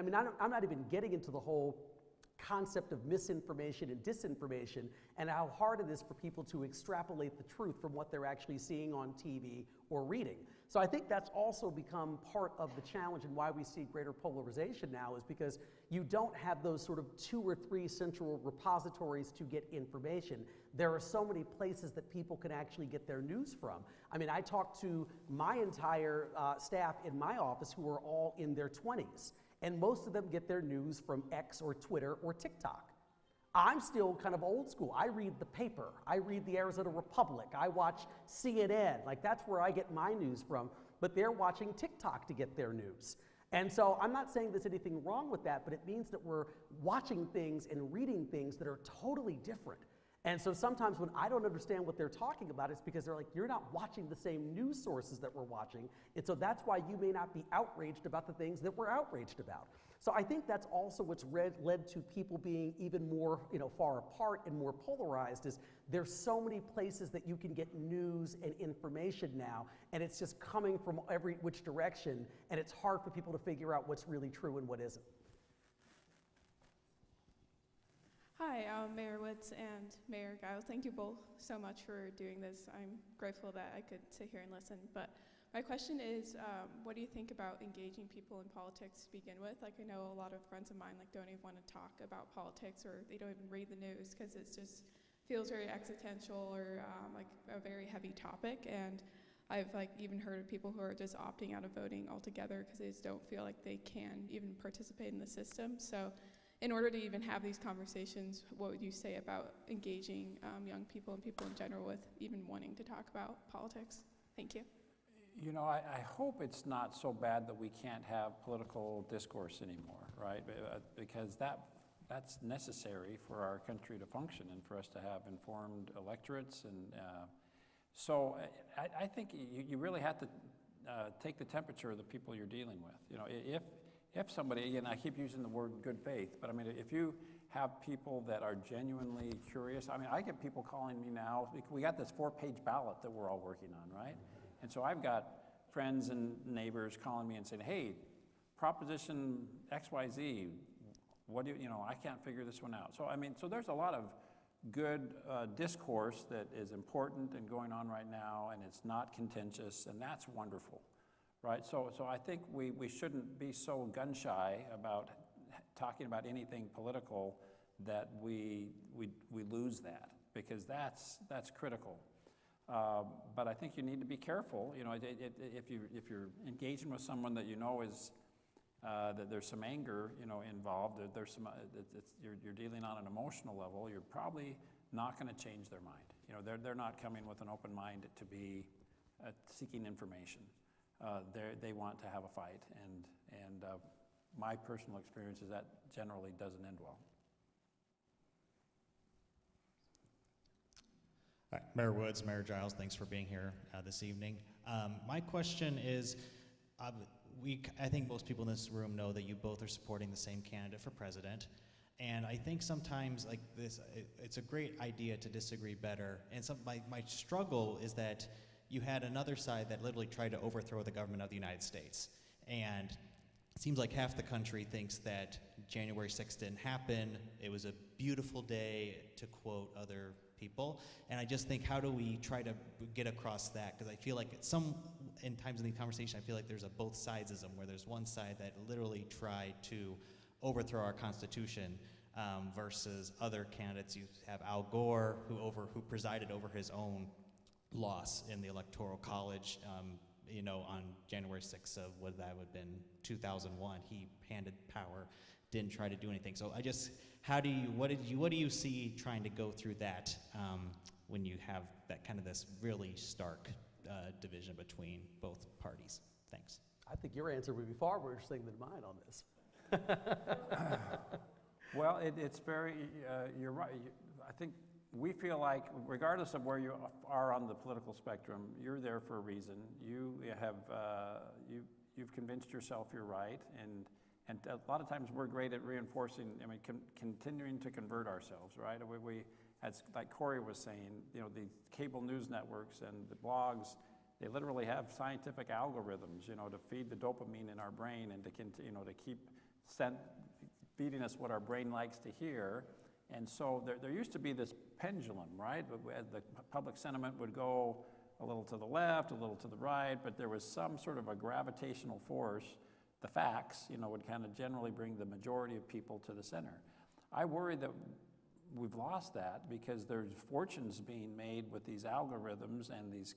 mean, I'm not even getting into the whole concept of misinformation and disinformation, and how hard it is for people to extrapolate the truth from what they're actually seeing on TV or reading. So I think that's also become part of the challenge, and why we see greater polarization now is because you don't have those sort of 2 or 3 central repositories to get information. There are so many places that people can actually get their news from. I mean, I talk to my entire staff in my office who are all in their 20s, and most of them get their news from X or Twitter or TikTok. I'm still kind of old school. I read the paper. I read the Arizona Republic. I watch CNN. Like, that's where I get my news from. But they're watching TikTok to get their news. And so I'm not saying there's anything wrong with that, but it means that we're watching things and reading things that are totally different. And so sometimes when I don't understand what they're talking about, it's because they're like, you're not watching the same news sources that we're watching. And so that's why you may not be outraged about the things that we're outraged about. So I think that's also what's led to people being even more, far apart and more polarized, is there's so many places that you can get news and information now, and it's just coming from every which direction, and it's hard for people to figure out what's really true and what isn't. Hi, Mayor Woods and Mayor Giles. Thank you both so much for doing this. I'm grateful that I could sit here and listen. But my question is, what do you think about engaging people in politics to begin with? Like, I know a lot of friends of mine don't even want to talk about politics, or they don't even read the news because it just feels very existential or like a very heavy topic. And I've even heard of people who are just opting out of voting altogether because they just don't feel like they can even participate in the system. So in order to even have these conversations, what would you say about engaging young people and people in general with even wanting to talk about politics? Thank you. I hope it's not so bad that we can't have political discourse anymore, right? Because that's necessary for our country to function and for us to have informed electorates. And so I think you really have to take the temperature of the people you're dealing with. If somebody, again, I keep using the word good faith, but I mean, if you have people that are genuinely curious, I mean, I get people calling me now. We got this 4-page ballot that we're all working on, right? And so I've got friends and neighbors calling me and saying, hey, Proposition XYZ, what do you, I can't figure this one out. So, I mean, so there's a lot of good discourse that is important and going on right now, and it's not contentious, and that's wonderful. Right, so I think we shouldn't be so gun-shy about talking about anything political that we lose that, because that's critical. But I think you need to be careful. If you're engaging with someone that is that there's some anger involved, there's some you're dealing on an emotional level, you're probably not going to change their mind. They're not coming with an open mind to be seeking information. They want to have a fight, and my personal experience is that generally doesn't end well. Hi, Mayor Woods, Mayor Giles, thanks for being here this evening. My question is, I think most people in this room know that you both are supporting the same candidate for president, and I think sometimes it's a great idea to disagree better, and my struggle is that you had another side that literally tried to overthrow the government of the United States. And it seems like half the country thinks that January 6th didn't happen. It was a beautiful day, to quote other people. And I just think, how do we try to get across that? Because I feel like in times in the conversation, I feel like there's a both sidesism, where there's one side that literally tried to overthrow our Constitution, versus other candidates. You have Al Gore, who presided over his own loss in the Electoral College, on January 6th of what that would have been 2001. He handed power, didn't try to do anything. So what do you see trying to go through that when you have that kind of this really stark division between both parties? Thanks. I think your answer would be far more interesting than mine on this. Well, it's very, you're right. I think we feel like, regardless of where you are on the political spectrum, you're there for a reason. You've convinced yourself you're right, and a lot of times we're great at reinforcing. Continuing to convert ourselves, right? As like Corey was saying, the cable news networks and the blogs, they literally have scientific algorithms, to feed the dopamine in our brain and to keep feeding us what our brain likes to hear. And so there used to be this pendulum, right? The public sentiment would go a little to the left, a little to the right, but there was some sort of a gravitational force. The facts, would kind of generally bring the majority of people to the center. I worry that we've lost that because there's fortunes being made with these algorithms and these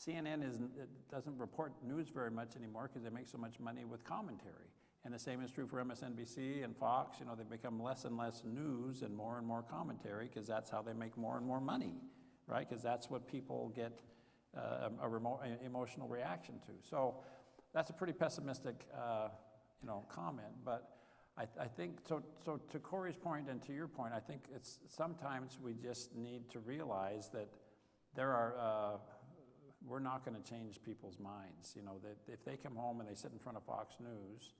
CNN doesn't report news very much anymore because they make so much money with commentary. And the same is true for MSNBC and Fox. They become less and less news and more commentary because that's how they make more and more money, right? Because that's what people get a remote emotional reaction to. So that's a pretty pessimistic, comment. But I think, so to Corey's point and to your point, I think it's sometimes we just need to realize that we're not going to change people's minds. That if they come home and they sit in front of Fox News,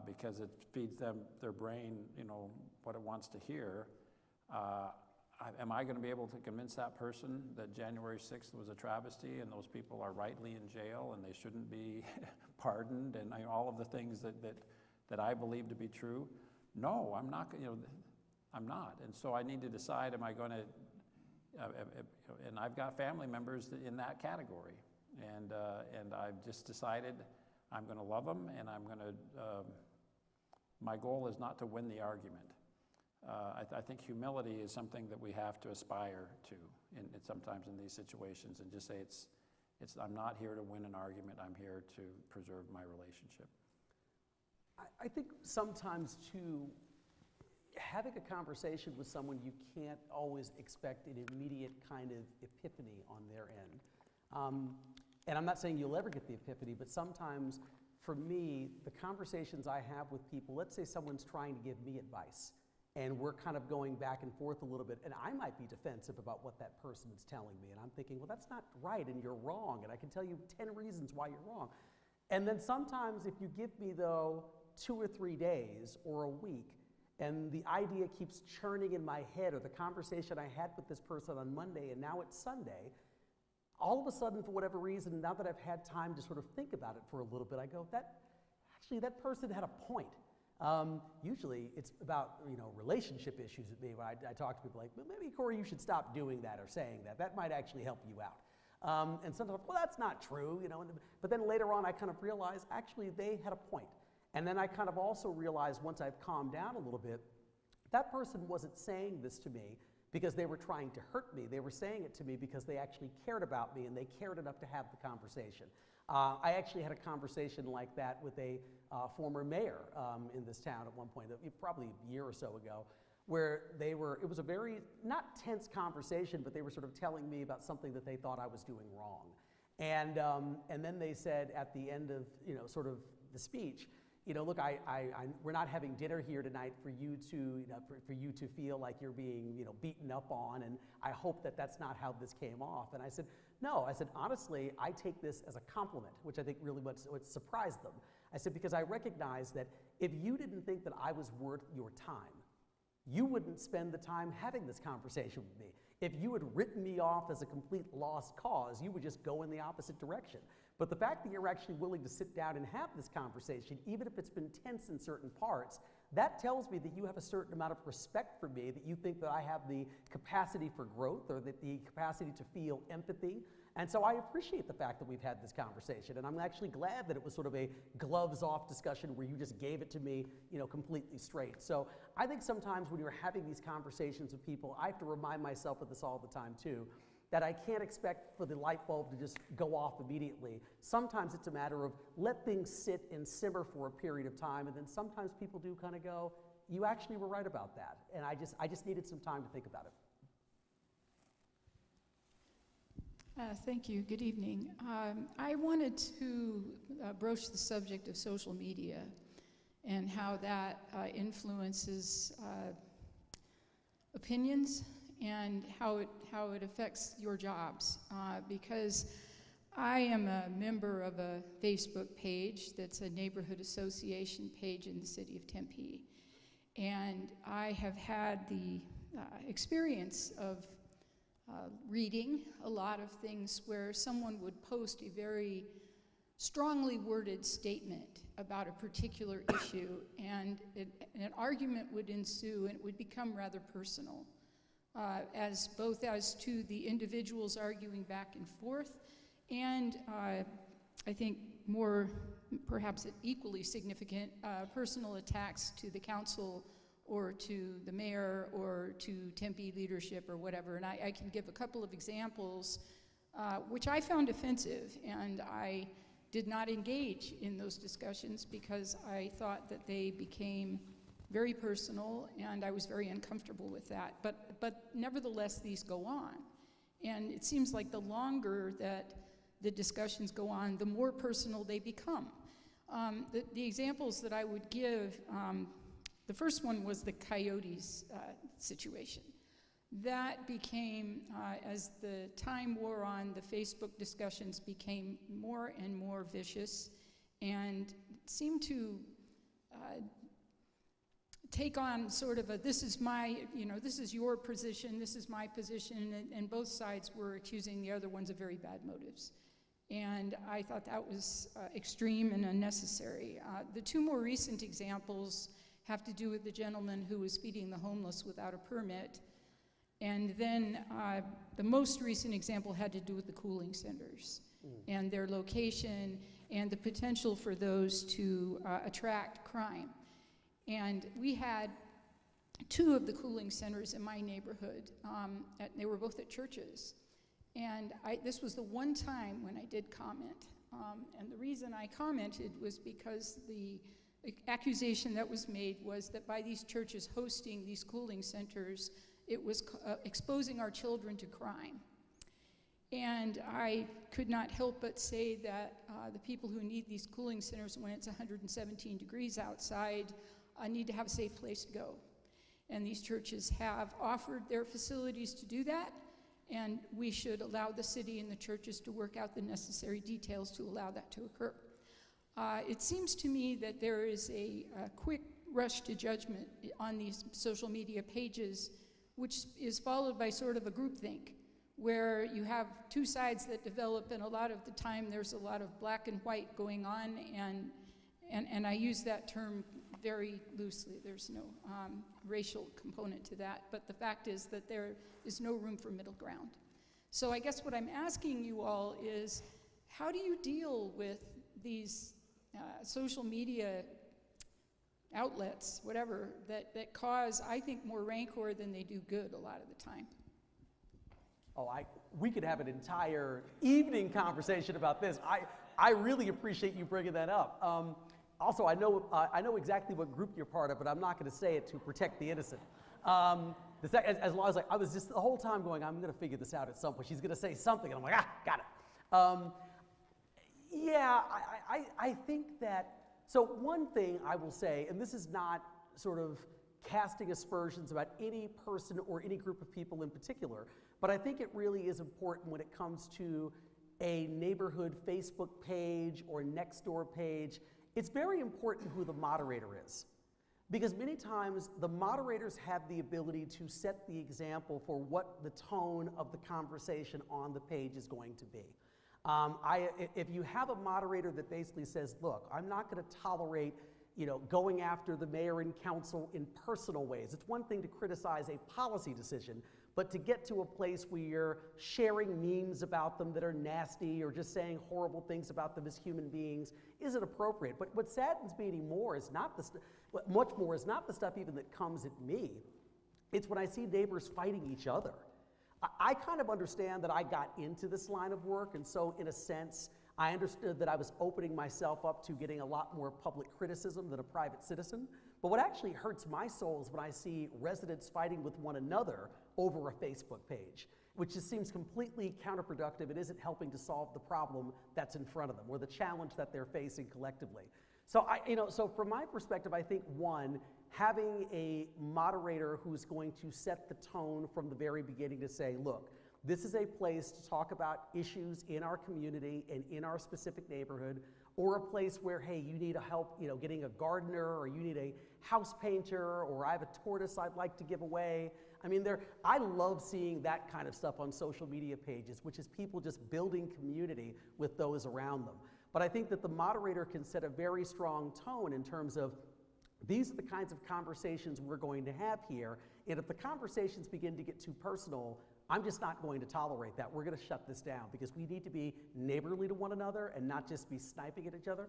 because it feeds their brain, what it wants to hear. Am I going to be able to convince that person that January 6th was a travesty and those people are rightly in jail and they shouldn't be pardoned and all of the things that I believe to be true? No, I'm not. I'm not. And so I need to decide: am I going to? And I've got family members in that category, and I've just decided I'm going to love them, and I'm going to. My goal is not to win the argument. I think humility is something that we have to aspire to, sometimes in these situations, and just say I'm not here to win an argument. I'm here to preserve my relationship. I think sometimes too, having a conversation with someone, you can't always expect an immediate kind of epiphany on their end. And I'm not saying you'll ever get the epiphany, but sometimes for me, the conversations I have with people, let's say someone's trying to give me advice, and we're kind of going back and forth a little bit, and I might be defensive about what that person is telling me, and I'm thinking, well, that's not right, and you're wrong, and I can tell you 10 reasons why you're wrong. And then sometimes if you give me, though, 2 or 3 days or a week, and the idea keeps churning in my head, or the conversation I had with this person on Monday, and now it's Sunday, all of a sudden, for whatever reason, now that I've had time to sort of think about it for a little bit, I go, that person had a point. Usually it's about, relationship issues with me. When I talk to people like, well, maybe, Corey, you should stop doing that or saying that. That might actually help you out. And sometimes, well, that's not true, But then later on, I kind of realize, actually, they had a point. And then I kind of also realized, once I've calmed down a little bit, that person wasn't saying this to me because they were trying to hurt me. They were saying it to me because they actually cared about me and they cared enough to have the conversation. I actually had a conversation like that with a former mayor in this town at one point, probably a year or so ago, where it was a very, not tense conversation, but they were sort of telling me about something that they thought I was doing wrong. And then they said at the end of, sort of the speech, look, we're not having dinner here tonight for you to, for you to feel like you're being, beaten up on, and I hope that that's not how this came off. And I said, no. I said, honestly, I take this as a compliment, which I think really what surprised them. I said, because I recognize that if you didn't think that I was worth your time, you wouldn't spend the time having this conversation with me. If you had written me off as a complete lost cause, you would just go in the opposite direction. But the fact that you're actually willing to sit down and have this conversation, even if it's been tense in certain parts, that tells me that you have a certain amount of respect for me, that you think that I have the capacity for growth or that the capacity to feel empathy. And so I appreciate the fact that we've had this conversation. And I'm actually glad that it was sort of a gloves-off discussion where you just gave it to me, completely straight. So I think sometimes when you're having these conversations with people, I have to remind myself of this all the time too, that I can't expect for the light bulb to just go off immediately. Sometimes it's a matter of let things sit and simmer for a period of time, and then sometimes people do kind of go, you actually were right about that. And I just needed some time to think about it. Thank you. Good evening. I wanted to broach the subject of social media and how that influences opinions and how it affects your jobs. Because I am a member of a Facebook page that's a neighborhood association page in the city of Tempe. And I have had the experience of reading a lot of things where someone would post a very strongly worded statement about a particular issue, and an argument would ensue, and it would become rather personal, as to the individuals arguing back and forth, and I think more, perhaps equally significant, personal attacks to the council or to the mayor or to Tempe leadership or whatever. And I can give a couple of examples which I found offensive, and I did not engage in those discussions because I thought that they became very personal, and I was very uncomfortable with that. But nevertheless, these go on. And it seems like the longer that the discussions go on, the more personal they become. The examples that I would give, the first one was the coyotes situation. That became, as the time wore on, the Facebook discussions became more and more vicious and seemed to take on sort of a, this is my, this is your position, this is my position, and both sides were accusing the other ones of very bad motives. And I thought that was extreme and unnecessary. The two more recent examples have to do with the gentleman who was feeding the homeless without a permit. And then the most recent example had to do with the cooling centers and their location and the potential for those to attract crime. And we had two of the cooling centers in my neighborhood. They were both at churches. And this was the one time when I did comment. And the reason I commented was because the accusation that was made was that by these churches hosting these cooling centers, it was exposing our children to crime. And I could not help but say that the people who need these cooling centers when it's 117 degrees outside need to have a safe place to go. And these churches have offered their facilities to do that, and we should allow the city and the churches to work out the necessary details to allow that to occur. It seems to me that there is a quick rush to judgment on these social media pages, which is followed by sort of a groupthink, where you have two sides that develop, and a lot of the time there's a lot of black and white going on, and I use that term very loosely. There's no racial component to that, but the fact is that there is no room for middle ground. So I guess what I'm asking you all is, how do you deal with these social media outlets, whatever, that cause, I think, more rancor than they do good a lot of the time? Oh, we could have an entire evening conversation about this. I really appreciate you bringing that up. Also, I know exactly what group you're part of, but I'm not going to say it to protect the innocent. As long as I was just the whole time going, I'm going to figure this out at some point. She's going to say something, and I'm like, got it. Yeah, I think that, so one thing I will say, and this is not sort of casting aspersions about any person or any group of people in particular, but I think it really is important when it comes to a neighborhood Facebook page or Nextdoor page. It's very important who the moderator is, because many times the moderators have the ability to set the example for what the tone of the conversation on the page is going to be. If you have a moderator that basically says, look, I'm not going to tolerate going after the mayor and council in personal ways. It's one thing to criticize a policy decision, but to get to a place where you're sharing memes about them that are nasty or just saying horrible things about them as human beings isn't appropriate. But what saddens me anymore is not much more is not the stuff even that comes at me. It's when I see neighbors fighting each other. I kind of understand that I got into this line of work, and so in a sense, I understood that I was opening myself up to getting a lot more public criticism than a private citizen. But what actually hurts my soul is when I see residents fighting with one another over a Facebook page, which just seems completely counterproductive and isn't helping to solve the problem that's in front of them or the challenge that they're facing collectively. So so from my perspective, I think one, having a moderator who's going to set the tone from the very beginning to say, look, this is a place to talk about issues in our community and in our specific neighborhood, or a place where, hey, you need help, getting a gardener, or you need a house painter, or I have a tortoise I'd like to give away. I mean, I love seeing that kind of stuff on social media pages, which is people just building community with those around them. But I think that the moderator can set a very strong tone in terms of these are the kinds of conversations we're going to have here, and if the conversations begin to get too personal, I'm just not going to tolerate that. We're going to shut this down because we need to be neighborly to one another and not just be sniping at each other.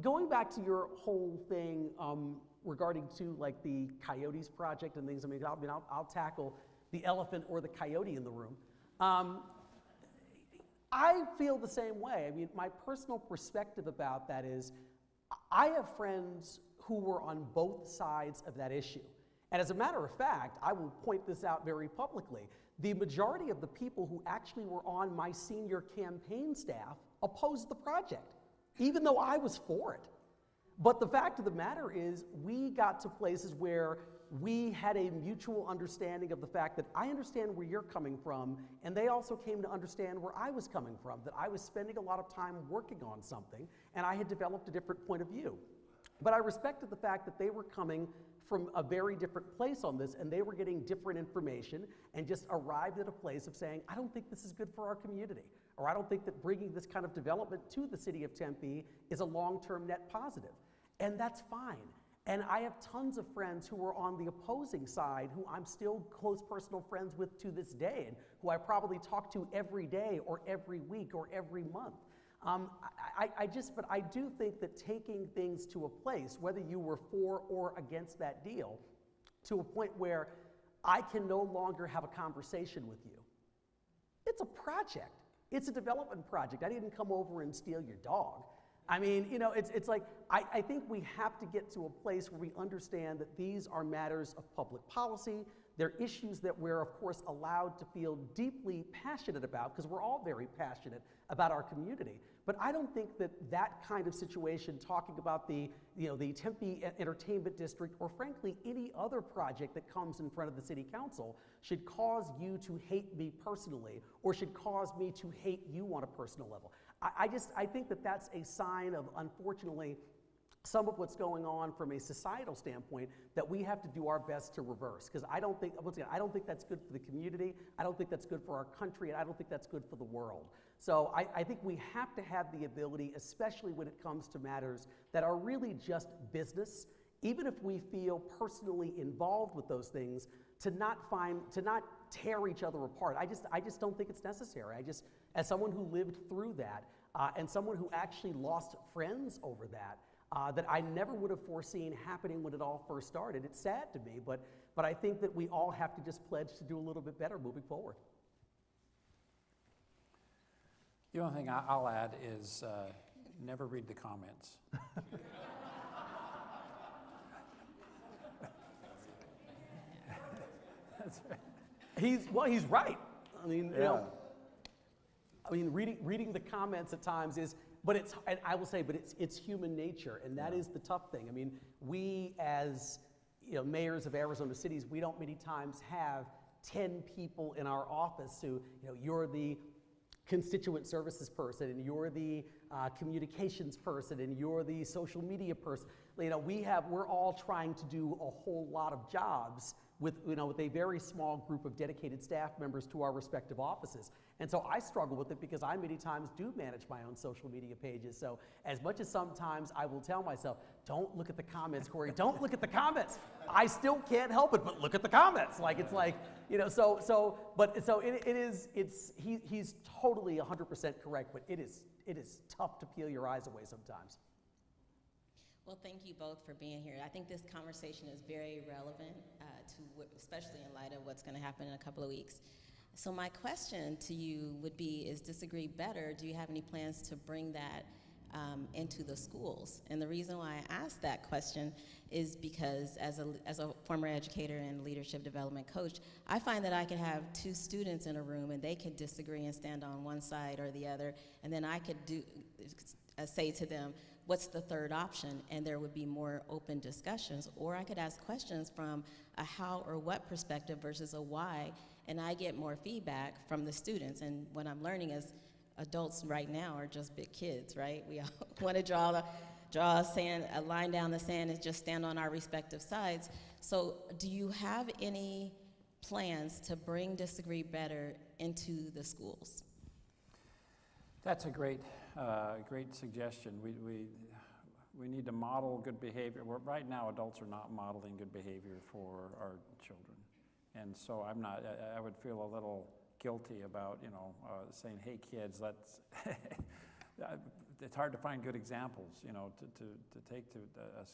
Going back to your whole thing regarding to like the Coyotes project and things, I'll tackle the elephant or the coyote in the room. I feel the same way. I mean, my personal perspective about that is I have friends who were on both sides of that issue. And as a matter of fact, I will point this out very publicly. The majority of the people who actually were on my senior campaign staff opposed the project, even though I was for it. But the fact of the matter is, we got to places where we had a mutual understanding of the fact that I understand where you're coming from, and they also came to understand where I was coming from, that I was spending a lot of time working on something, and I had developed a different point of view. But I respected the fact that they were coming from a very different place on this, and they were getting different information and just arrived at a place of saying, I don't think this is good for our community, or I don't think that bringing this kind of development to the city of Tempe is a long-term net positive. And that's fine. And I have tons of friends who are on the opposing side who I'm still close personal friends with to this day, and who I probably talk to every day or every week or every month. But I do think that taking things to a place, whether you were for or against that deal, to a point where I can no longer have a conversation with you. It's a project. It's a development project. I didn't come over and steal your dog. I mean, you know, it's like, I think we have to get to a place where we understand that these are matters of public policy. They're issues that we're, of course, allowed to feel deeply passionate about, because we're all very passionate about our community. But I don't think that that kind of situation, talking about the Tempe Entertainment District, or frankly, any other project that comes in front of the City Council, should cause you to hate me personally, or should cause me to hate you on a personal level. I think that that's a sign of, unfortunately, some of what's going on from a societal standpoint that we have to do our best to reverse. Because I don't think, once again, I don't think that's good for the community, I don't think that's good for our country, and I don't think that's good for the world. So I think we have to have the ability, especially when it comes to matters that are really just business, even if we feel personally involved with those things, to not tear each other apart. I just don't think it's necessary. As someone who lived through that, and someone who actually lost friends over that, that I never would have foreseen happening when it all first started. It's sad to me, but I think that we all have to just pledge to do a little bit better moving forward. The only thing I'll add is never read the comments. He's right. I mean, reading the comments at times is, and I will say, it's human nature, and that is the tough thing. I mean, we as mayors of Arizona cities, we don't many times have 10 people in our office who, you're the constituent services person, and you're the communications person, and you're the social media person. We're all trying to do a whole lot of jobs with a very small group of dedicated staff members to our respective offices. And so I struggle with it because I many times do manage my own social media pages. So as much as sometimes I will tell myself, don't look at the comments, Corey, don't look at the comments. I still can't help it, but look at the comments. He's totally 100% correct, but it is tough to peel your eyes away sometimes. Well, thank you both for being here. I think this conversation is very relevant, especially in light of what's going to happen in a couple of weeks. So my question to you would be, is Disagree Better, do you have any plans to bring that into the schools? And the reason why I asked that question is because as a former educator and leadership development coach, I find that I could have two students in a room and they could disagree and stand on one side or the other, and then I could say to them, what's the third option? And there would be more open discussions. Or I could ask questions from a how or what perspective versus a why, and I get more feedback from the students. And what I'm learning is adults right now are just big kids, right? We all want to draw a line down the sand and just stand on our respective sides. So do you have any plans to bring Disagree Better into the schools? That's a great great suggestion. We need to model good behavior. Right now, adults are not modeling good behavior for our children. And so I would feel a little guilty about, saying, hey kids, let's, it's hard to find good examples, to take to a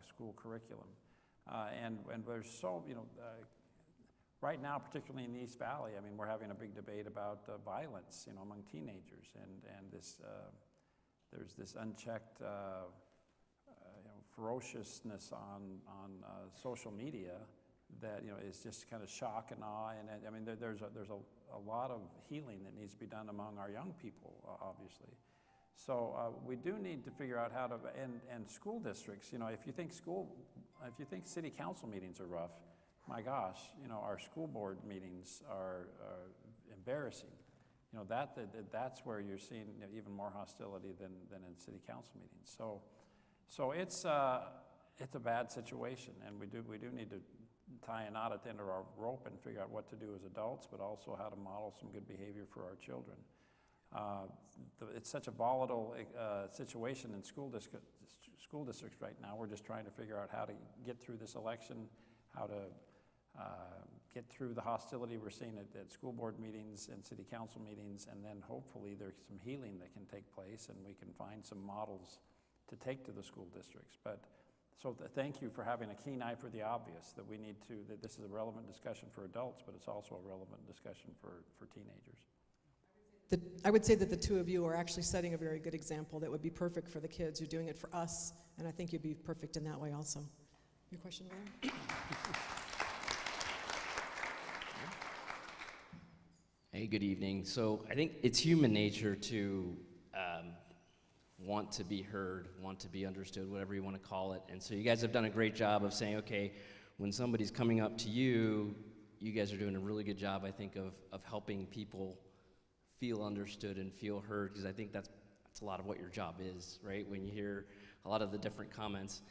school curriculum. And there's so, right now, particularly in the East Valley, I mean, we're having a big debate about violence, among teenagers, and this, there's this unchecked, ferociousness on social media that is just kind of shock and awe, and I mean there's a lot of healing that needs to be done among our young people, obviously. So we do need to figure out how to, and school districts, if you think city council meetings are rough, my gosh, our school board meetings are embarrassing. That's where you're seeing even more hostility than in city council meetings. So it's a bad situation, and we do need to tie a knot at the end of our rope and figure out what to do as adults, but also how to model some good behavior for our children. It's such a volatile situation in school districts right now. We're just trying to figure out how to get through this election, how to get through the hostility we're seeing at school board meetings and city council meetings, and then hopefully there's some healing that can take place and we can find some models to take to the school districts. So thank you for having a keen eye for the obvious, that we need to, that this is a relevant discussion for adults, but it's also a relevant discussion for teenagers. I would say that the two of you are actually setting a very good example that would be perfect for the kids. You're doing it for us, and I think you'd be perfect in that way also. Your question, Ryan? Hey, good evening. So I think it's human nature to want to be heard, want to be understood, whatever you want to call it. And so you guys have done a great job of saying, okay, when somebody's coming up to you, you guys are doing a really good job, I think, of helping people feel understood and feel heard, because I think that's a lot of what your job is, right? When you hear a lot of the different comments,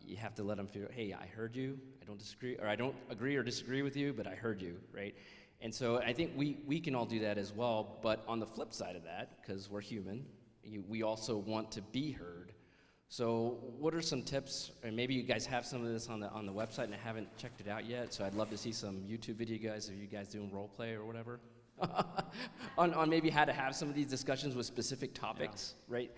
you have to let them feel, hey, I heard you, I don't disagree, or I don't agree or disagree with you, but I heard you, right? And so I think we can all do that as well, but on the flip side of that, because we're human, we also want to be heard. So what are some tips, and maybe you guys have some of this on the website and I haven't checked it out yet, so I'd love to see some YouTube video guys of you guys doing role play or whatever, on maybe how to have some of these discussions with specific topics, yeah. Right?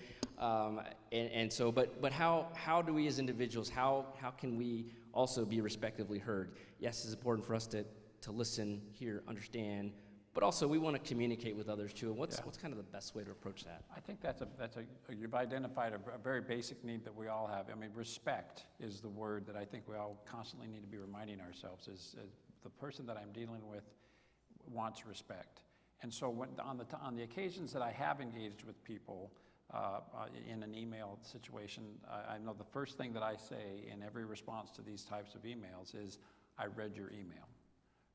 And so, but how do we as individuals, how can we also be respectively heard? Yes, it's important for us to listen, hear, understand, but also we want to communicate with others too. And what's kind of the best way to approach that? I think you've identified a very basic need that we all have. I mean, respect is the word that I think we all constantly need to be reminding ourselves is the person that I'm dealing with wants respect. And so on the occasions that I have engaged with people in an email situation, I know the first thing that I say in every response to these types of emails is, I read your email.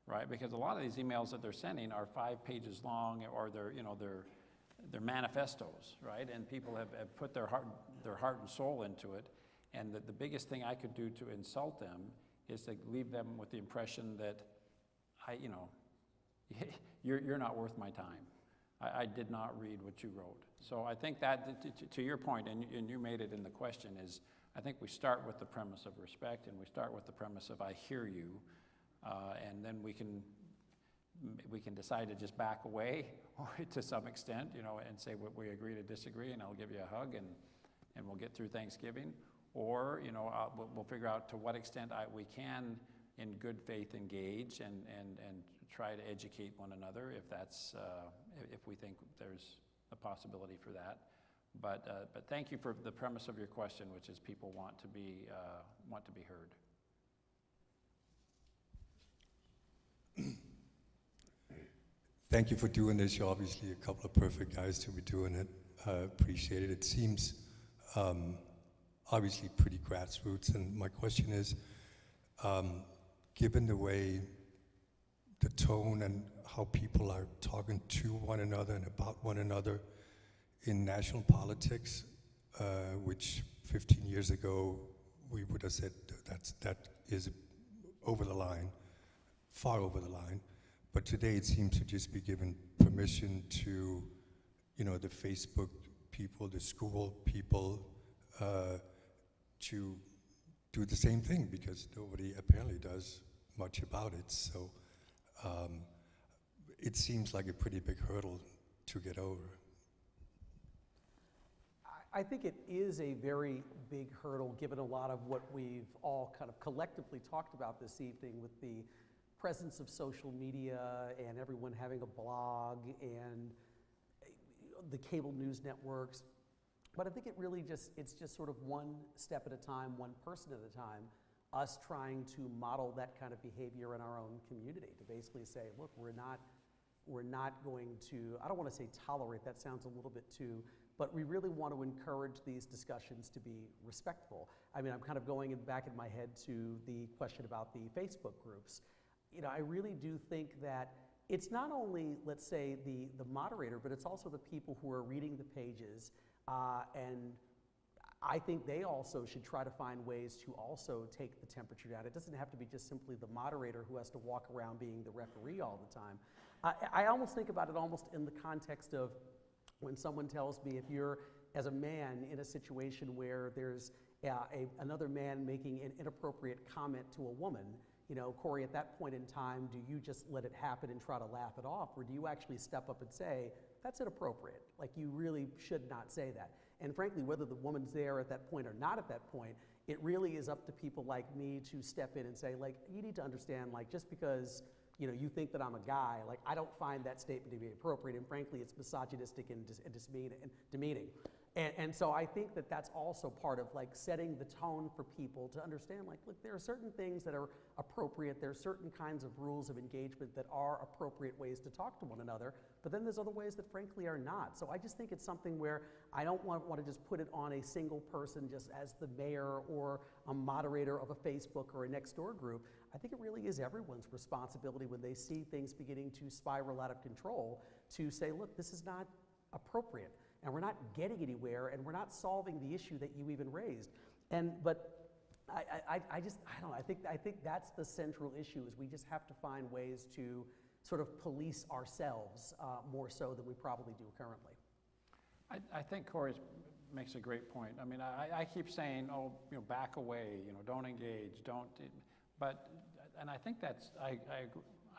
Right, because a lot of these emails that they're sending are 5 pages long, or they're manifestos, right? And people have put their heart and soul into it. And the biggest thing I could do to insult them is to leave them with the impression that you're not worth my time. I did not read what you wrote. So I think that, to your point, and you made it in the question, is I think we start with the premise of respect, and we start with the premise of I hear you. And then we can decide to just back away to some extent, and say we agree to disagree, and I'll give you a hug, and we'll get through Thanksgiving. Or, we'll figure out to what extent we can, in good faith, engage and try to educate one another if we think there's a possibility for that. But thank you for the premise of your question, which is people want to be heard. Thank you for doing this. You're obviously a couple of perfect guys to be doing it. Appreciate it. It seems obviously pretty grassroots. And my question is, given the way the tone and how people are talking to one another and about one another in national politics, which 15 years ago we would have said that is over the line, far over the line. But today it seems to just be given permission to, the Facebook people, the school people, to do the same thing, because nobody apparently does much about it. So it seems like a pretty big hurdle to get over. I think it is a very big hurdle, given a lot of what we've all kind of collectively talked about this evening, with the presence of social media and everyone having a blog and the cable news networks. But I think it's just sort of one step at a time, one person at a time, us trying to model that kind of behavior in our own community, to basically say, look, we're not going to, I don't want to say tolerate, that sounds a little bit too, but we really want to encourage these discussions to be respectful. I mean, I'm kind of going back in my head to the question about the Facebook groups. I really do think that it's not only, let's say, the moderator, but it's also the people who are reading the pages, and I think they also should try to find ways to also take the temperature down. It doesn't have to be just simply the moderator who has to walk around being the referee all the time. I almost think about it almost in the context of when someone tells me, if you're, as a man, in a situation where there's another man making an inappropriate comment to a woman, Corey, at that point in time, do you just let it happen and try to laugh it off, or do you actually step up and say, that's inappropriate? Like, you really should not say that. And frankly, whether the woman's there at that point or not at that point, it really is up to people like me to step in and say, like, you need to understand, like, just because you think that I'm a guy, like, I don't find that statement to be appropriate, and frankly, it's misogynistic and demeaning. And so I think that that's also part of, like, setting the tone for people to understand, like, look, there are certain things that are appropriate, there are certain kinds of rules of engagement that are appropriate ways to talk to one another, but then there's other ways that frankly are not. So I just think it's something where I don't want to just put it on a single person just as the mayor or a moderator of a Facebook or a Nextdoor group. I think it really is everyone's responsibility when they see things beginning to spiral out of control to say, look, this is not appropriate, and we're not getting anywhere, and we're not solving the issue that you even raised. But I don't know, I think that's the central issue, is we just have to find ways to sort of police ourselves more so than we probably do currently. I think Corey makes a great point. I mean, I keep saying, back away, don't engage, and I think that's, I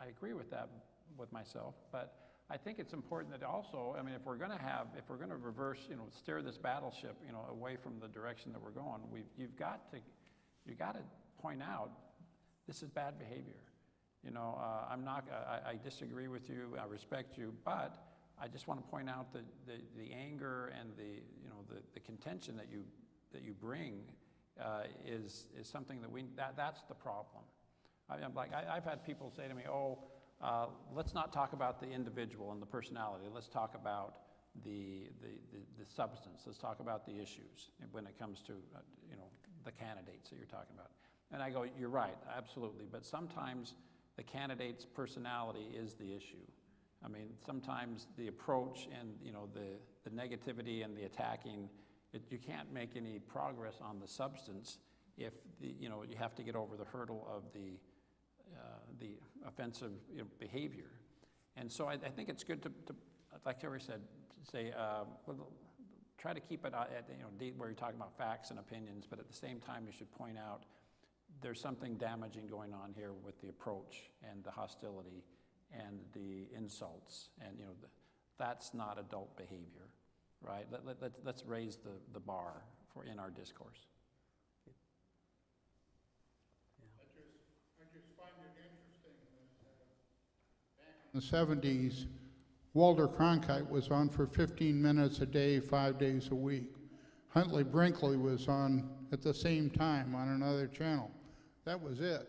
agree with that with myself, but I think it's important that also, I mean, if we're going to reverse, steer this battleship, away from the direction that we're going, you've got to point out, this is bad behavior. I disagree with you, I respect you, but I just want to point out that the anger and the contention that you bring is something that's the problem. I've had people say to me, let's not talk about the individual and the personality. Let's talk about the substance. Let's talk about the issues when it comes to the candidates that you're talking about. And I go, you're right, absolutely. But sometimes the candidate's personality is the issue. I mean, sometimes the approach and the negativity and the attacking, you can't make any progress on the substance if you have to get over the hurdle of the offensive behavior. And so I think it's good to like Terry said, say, try to keep it at where you're talking about facts and opinions, but at the same time you should point out there's something damaging going on here with the approach and the hostility and the insults, and that's not adult behavior, right? Let's raise the bar in our discourse. I just find it interesting that back in the 70s, Walter Cronkite was on for 15 minutes a day, 5 days a week. Huntley Brinkley was on at the same time on another channel. That was it.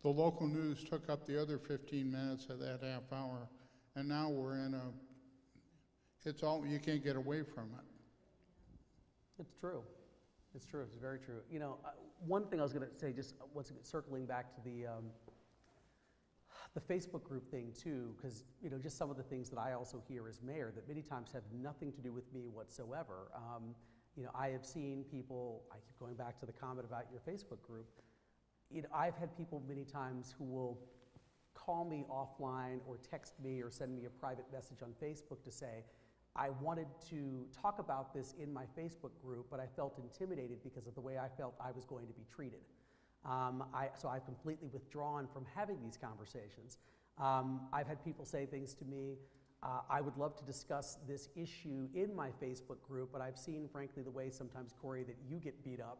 The local news took up the other 15 minutes of that half hour, and now we're in you can't get away from it. It's true. It's true. It's very true. One thing I was going to say, just circling back to the Facebook group thing too, because just some of the things that I also hear as mayor that many times have nothing to do with me whatsoever. I have seen people. I keep going back to the comment about your Facebook group. I've had people many times who will call me offline or text me or send me a private message on Facebook to say, I wanted to talk about this in my Facebook group, but I felt intimidated because of the way I felt I was going to be treated. So I've completely withdrawn from having these conversations. I've had people say things to me. I would love to discuss this issue in my Facebook group, but I've seen, frankly, the way sometimes, Corey, that you get beat up,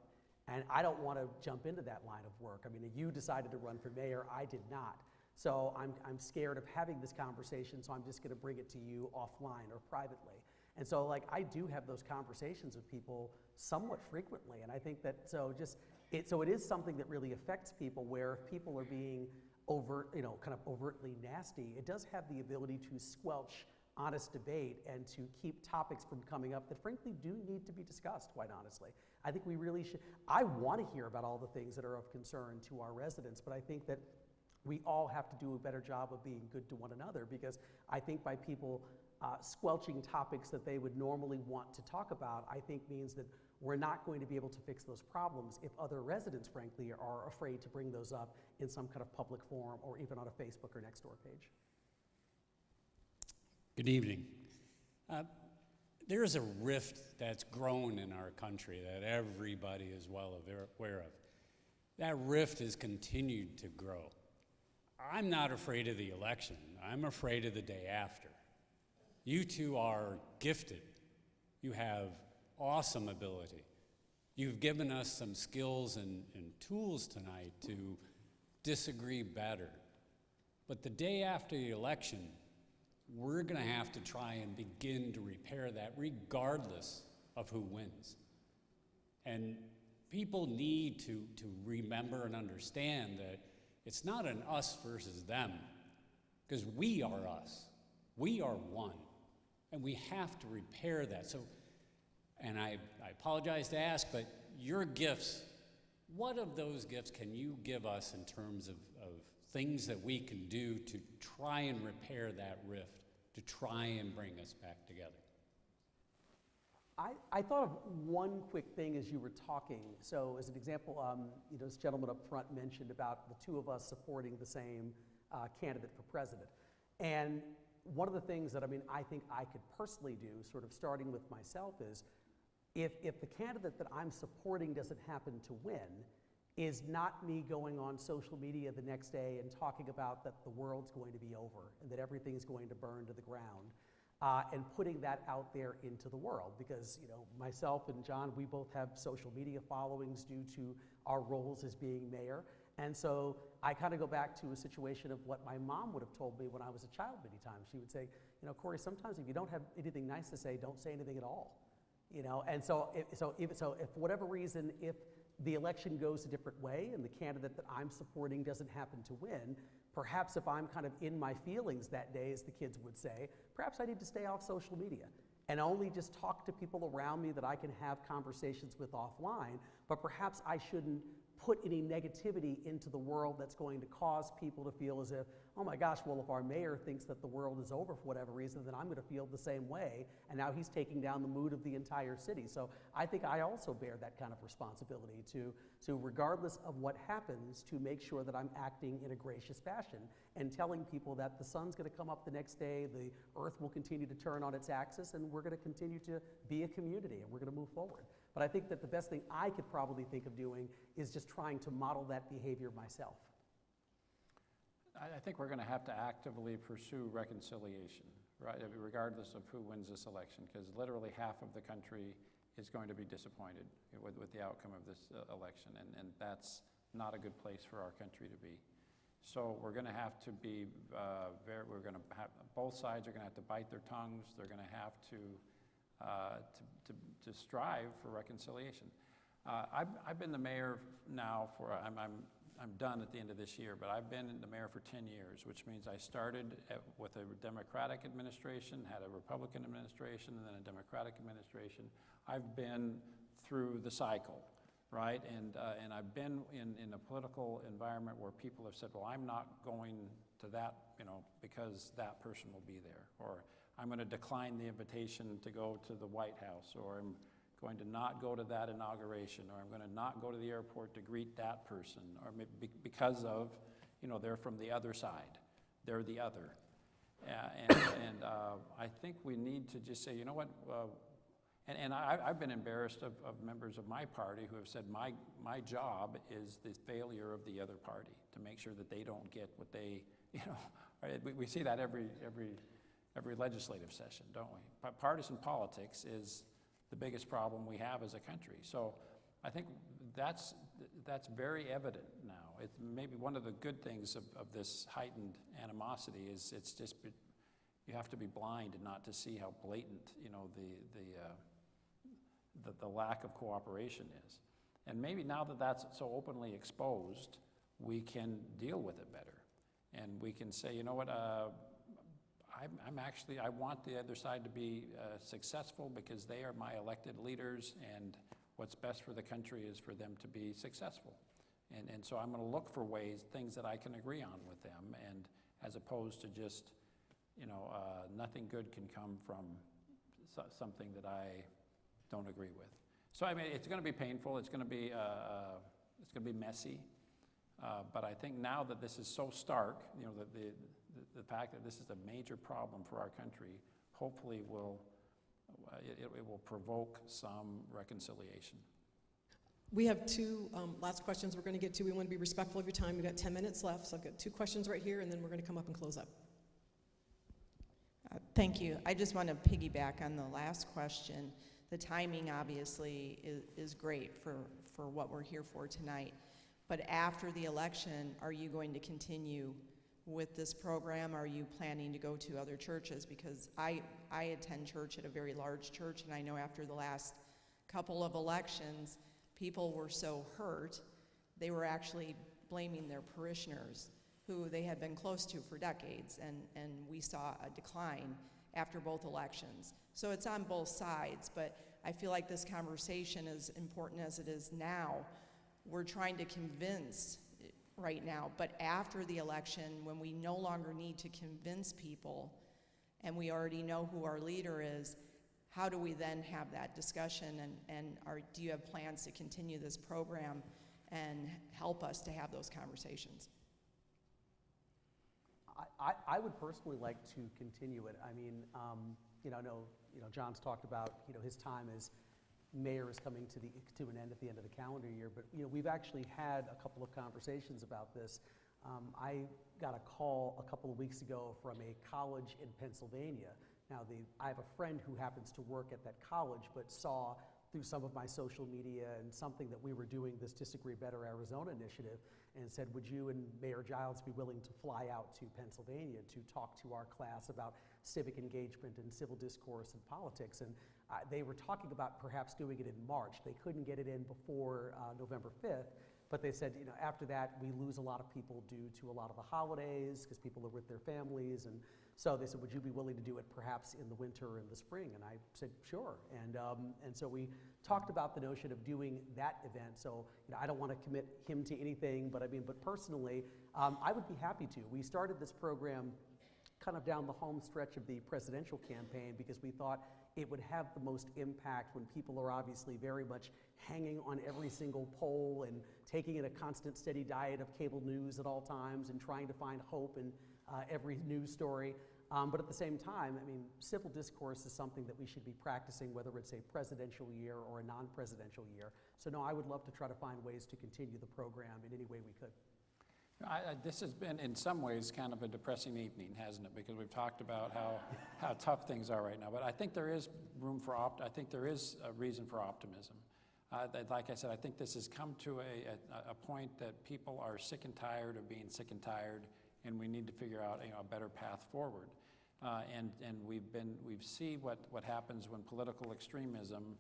and I don't want to jump into that line of work. I mean, you decided to run for mayor, I did not. So I'm scared of having this conversation, so I'm just going to bring it to you offline or privately. And so, like, I do have those conversations with people somewhat frequently, and I think that so it is something that really affects people, where if people are being kind of overtly nasty, it does have the ability to squelch honest debate and to keep topics from coming up that frankly do need to be discussed, quite honestly. I think we really should. I want to hear about all the things that are of concern to our residents, but I think that we all have to do a better job of being good to one another, because I think by people squelching topics that they would normally want to talk about, I think means that we're not going to be able to fix those problems if other residents, frankly, are afraid to bring those up in some kind of public forum or even on a Facebook or Nextdoor page. Good evening. There is a rift that's grown in our country that everybody is well aware of. That rift has continued to grow. I'm not afraid of the election. I'm afraid of the day after. You two are gifted. You have awesome ability. You've given us some skills and tools tonight to disagree better. But the day after the election, we're going to have to try and begin to repair that regardless of who wins. And people need to remember and understand that it's not an us versus them, because we are us. We are one. And we have to repair that. So, and I apologize to ask, but your gifts, what of those gifts can you give us in terms of things that we can do to try and repair that rift, to try and bring us back together? I thought of one quick thing as you were talking. So as an example, this gentleman up front mentioned about the two of us supporting the same candidate for president. And one of the things that I think I could personally do, sort of starting with myself, is if the candidate that I'm supporting doesn't happen to win, is not me going on social media the next day and talking about that the world's going to be over and that everything's going to burn to the ground, and putting that out there into the world. Because myself and John, we both have social media followings due to our roles as being mayor. And so I kind of go back to a situation of what my mom would have told me when I was a child many times. She would say, Corey, sometimes if you don't have anything nice to say, don't say anything at all. And so if for whatever reason, if the election goes a different way and the candidate that I'm supporting doesn't happen to win, perhaps if I'm kind of in my feelings that day, as the kids would say, perhaps I need to stay off social media and only just talk to people around me that I can have conversations with offline, but perhaps I shouldn't put any negativity into the world that's going to cause people to feel as if, oh my gosh, well, if our mayor thinks that the world is over for whatever reason, then I'm going to feel the same way, and now he's taking down the mood of the entire city. So I think I also bear that kind of responsibility to regardless of what happens, to make sure that I'm acting in a gracious fashion and telling people that the sun's going to come up the next day, the earth will continue to turn on its axis, and we're going to continue to be a community, and we're going to move forward. But I think that the best thing I could probably think of doing is just trying to model that behavior myself. I think we're going to have to actively pursue reconciliation, right, regardless of who wins this election, because literally half of the country is going to be disappointed with the outcome of this election, and that's not a good place for our country to be. So we're going to have to be both sides are going to have to bite their tongues. They're going to have to strive for reconciliation. I've been the mayor now for, I'm done at the end of this year, but I've been the mayor for 10 years, which means I started with a Democratic administration, had a Republican administration, and then a Democratic administration. I've been through the cycle, right? And I've been in a political environment where people have said, well, I'm not going to that, because that person will be there, or I'm going to decline the invitation to go to the White House, or I'm going to not go to that inauguration, or I'm going to not go to the airport to greet that person, or because of, they're from the other side. They're the other. And I think we need to just say, you know what, I've been embarrassed of members of my party who have said my job is the failure of the other party, to make sure that they don't get what they, right? We see that every legislative session, don't we? Partisan politics is the biggest problem we have as a country. So I think that's very evident now. It's maybe one of the good things of this heightened animosity is it's just, you have to be blind and not to see how blatant, the lack of cooperation is. And maybe now that that's so openly exposed, we can deal with it better. And we can say, you know what, I want the other side to be successful because they are my elected leaders, and what's best for the country is for them to be successful. And so I'm going to look for things that I can agree on with them, and as opposed to just, nothing good can come from something that I don't agree with. So I mean, it's going to be painful. It's going to be messy. But I think now that this is so stark, the fact that this is a major problem for our country, hopefully it will provoke some reconciliation. We have two last questions we're going to get to. We want to be respectful of your time. We've got 10 minutes left, so I've got two questions right here, and then we're going to come up and close up. Thank you. I just want to piggyback on the last question. The timing obviously is great for what we're here for tonight. But after the election, are you going to continue with this program? Are you planning to go to other churches? Because I attend church at a very large church, and I know after the last couple of elections, people were so hurt, they were actually blaming their parishioners, who they had been close to for decades, and we saw a decline after both elections. So it's on both sides, but I feel like this conversation, as important as it is now, we're trying to convince right now, but after the election, when we no longer need to convince people, and we already know who our leader is, how do we then have that discussion, and do you have plans to continue this program and help us to have those conversations? I would personally like to continue it. I mean, I know John's talked about his time as mayor is coming to an end at the end of the calendar year, but we've actually had a couple of conversations about this. I got a call a couple of weeks ago from a college in Pennsylvania. Now, I have a friend who happens to work at that college, but saw through some of my social media and something that we were doing, this Disagree Better Arizona initiative, and said, would you and Mayor Giles be willing to fly out to Pennsylvania to talk to our class about civic engagement and civil discourse and politics? And they were talking about perhaps doing it in March. They couldn't get it in before November 5th, but they said, after that, we lose a lot of people due to a lot of the holidays because people are with their families. And so they said, would you be willing to do it perhaps in the winter or in the spring? And I said, sure. And so we talked about the notion of doing that event. So I don't want to commit him to anything, but personally, I would be happy to. We started this program kind of down the home stretch of the presidential campaign because we thought it would have the most impact when people are obviously very much hanging on every single poll and taking in a constant steady diet of cable news at all times and trying to find hope in every news story. But at the same time, civil discourse is something that we should be practicing, whether it's a presidential year or a non-presidential year. So no, I would love to try to find ways to continue the program in any way we could. This has been, in some ways, kind of a depressing evening, hasn't it? Because we've talked about how tough things are right now. But I think there is room for I think there is a reason for optimism. Like I said, I think this has come to a point that people are sick and tired of being sick and tired, and we need to figure out a better path forward. And we've seen what happens when political extremism,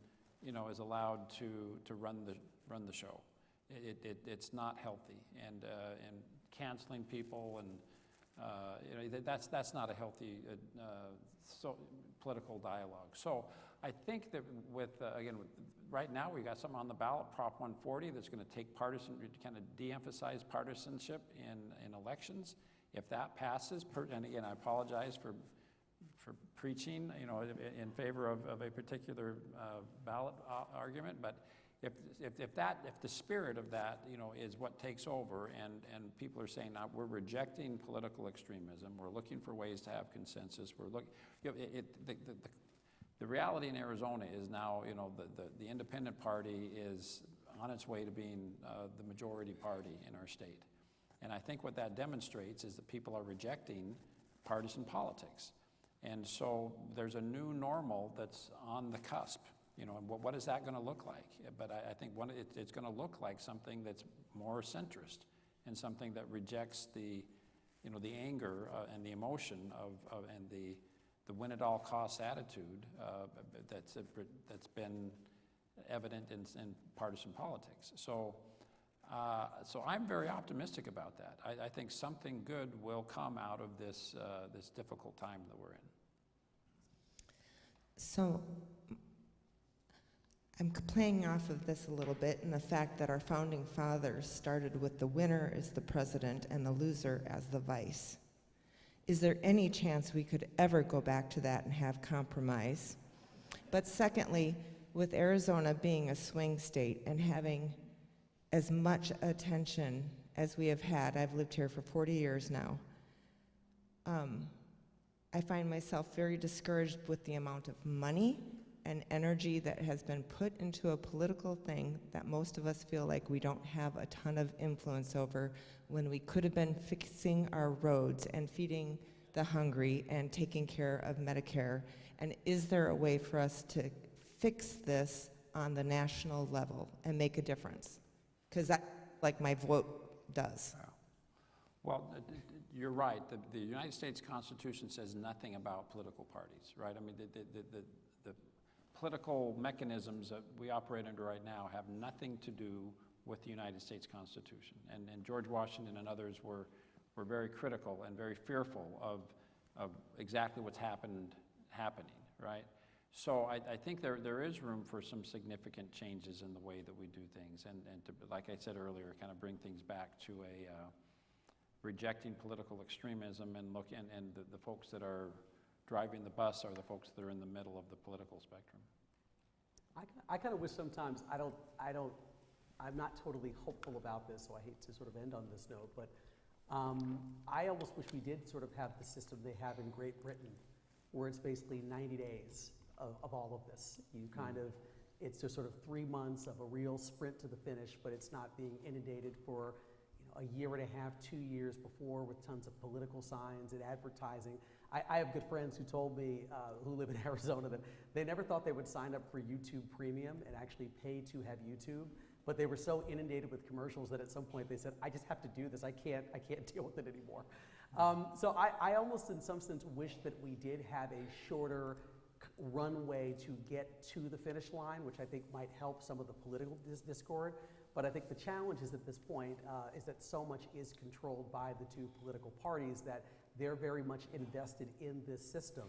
is allowed to run the show. It's not healthy, and canceling people, and that's not a healthy political dialogue. So I think that right now we've got something on the ballot, Prop 140, that's going to take kind of de-emphasize partisanship in elections. If that passes, and again, I apologize for preaching, in favor of a particular ballot argument, but if the spirit of that, is what takes over, and people are saying, now we're rejecting political extremism, we're looking for ways to have consensus, the reality in Arizona is now, the independent party is on its way to being the majority party in our state. And I think what that demonstrates is that people are rejecting partisan politics. And so there's a new normal that's on the cusp. And what is that going to look like? But I think it's going to look like something that's more centrist and something that rejects the anger and the emotion and the win-at-all-costs attitude that's been evident in partisan politics. So I'm very optimistic about that. I think something good will come out of this difficult time that we're in. So I'm playing off of this a little bit, and the fact that our founding fathers started with the winner as the president and the loser as the vice. Is there any chance we could ever go back to that and have compromise? But secondly, with Arizona being a swing state and having as much attention as we have had, I've lived here for 40 years now, I find myself very discouraged with the amount of money and energy that has been put into a political thing that most of us feel like we don't have a ton of influence over, when we could have been fixing our roads and feeding the hungry and taking care of Medicare. And is there a way for us to fix this on the national level and make a difference? Because that's like my vote does. Well, you're right. The United States Constitution says nothing about political parties, right? I mean, the political mechanisms that we operate under right now have nothing to do with the United States Constitution. And George Washington and others were very critical and very fearful of exactly what's happening, right? So I think there is room for some significant changes in the way that we do things, and to, like I said earlier, kind of bring things back to a rejecting political extremism and the folks that are driving the bus are the folks that are in the middle of the political spectrum. I kind of wish sometimes, I'm not totally hopeful about this, so I hate to sort of end on this note, but I almost wish we did sort of have the system they have in Great Britain, where it's basically 90 days of all of this. You kind of, it's just sort of 3 months of a real sprint to the finish, but it's not being inundated for a year and a half, 2 years before with tons of political signs and advertising. I have good friends who told me, who live in Arizona, that they never thought they would sign up for YouTube Premium and actually pay to have YouTube, but they were so inundated with commercials that at some point they said, I just have to do this. I can't deal with it anymore. So I almost in some sense wish that we did have a shorter runway to get to the finish line, which I think might help some of the political discord. But I think the challenge is at this point is that so much is controlled by the two political parties that they're very much invested in this system.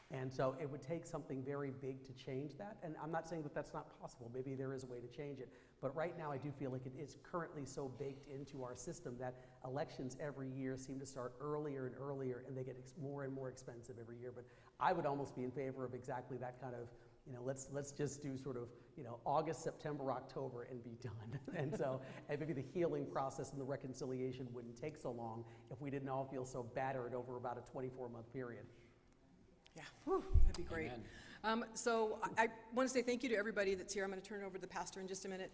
And so it would take something very big to change that. And I'm not saying that that's not possible. Maybe there is a way to change it. But right now I do feel like it is currently so baked into our system that elections every year seem to start earlier and earlier, and they get more and more expensive every year. But I would almost be in favor of exactly that kind of, let's just do sort of, August, September, October and be done. And so, and maybe the healing process and the reconciliation wouldn't take so long if we didn't all feel so battered over about a 24-month period. Yeah, whew, that'd be great. So I want to say thank you to everybody that's here. I'm going to turn it over to the pastor in just a minute.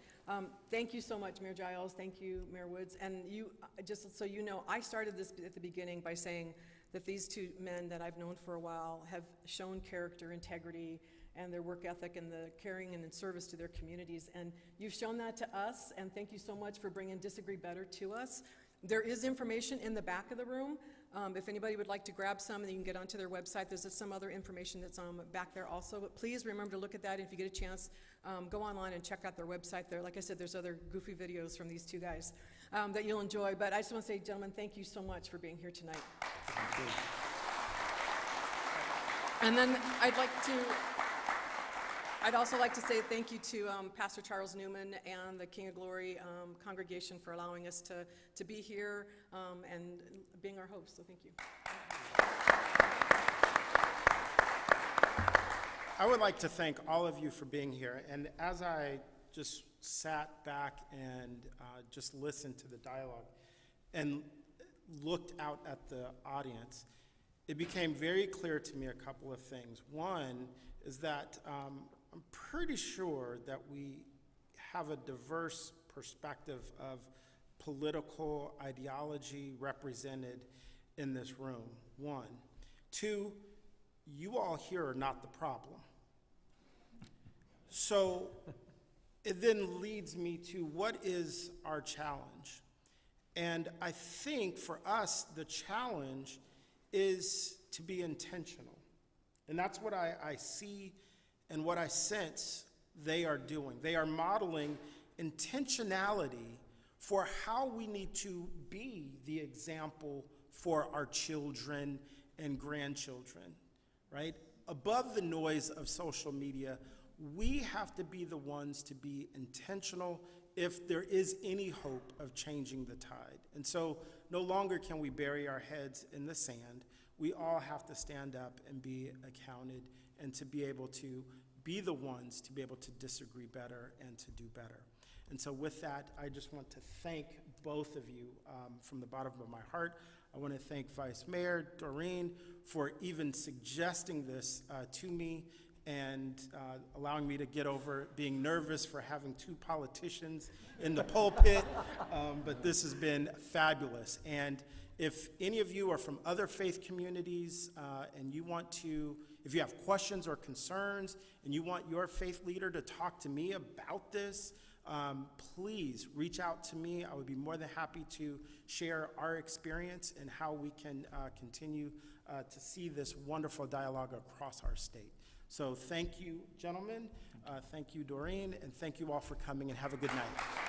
Thank you so much, Mayor Giles. Thank you, Mayor Woods. And you, just so you know, I started this at the beginning by saying that these two men that I've known for a while have shown character, integrity, and their work ethic and the caring and in service to their communities. And you've shown that to us, and thank you so much for bringing Disagree Better to us. There is information in the back of the room. If anybody would like to grab some, then you can get onto their website. There's some other information that's back there also. But please remember to look at that. If you get a chance, go online and check out their website there. Like I said, there's other goofy videos from these two guys that you'll enjoy. But I just want to say, gentlemen, thank you so much for being here tonight. Thank you. And then I'd also like to say thank you to Pastor Charles Newman and the King of Glory congregation for allowing us to be here and being our host, so thank you. I would like to thank all of you for being here. And as I just sat back and just listened to the dialogue and looked out at the audience, it became very clear to me a couple of things. One is that I'm pretty sure that we have a diverse perspective of political ideology represented in this room, one. Two, you all here are not the problem. So it then leads me to what is our challenge? And I think for us, the challenge is to be intentional. And that's what I see and what I sense they are doing. They are modeling intentionality for how we need to be the example for our children and grandchildren, right? Above the noise of social media, we have to be the ones to be intentional if there is any hope of changing the tide. And so no longer can we bury our heads in the sand. We all have to stand up and be accounted and to be able to be the ones to be able to disagree better and to do better. And so with that, I just want to thank both of you from the bottom of my heart. I want to thank Vice Mayor Doreen for even suggesting this to me and allowing me to get over being nervous for having two politicians in the pulpit. But this has been fabulous. And if any of you are from other faith communities and you want to, if you have questions or concerns and you want your faith leader to talk to me about this, please reach out to me. I would be more than happy to share our experience and how we can continue to see this wonderful dialogue across our state. So thank you, gentlemen. Thank you, Doreen, and thank you all for coming, and have a good night.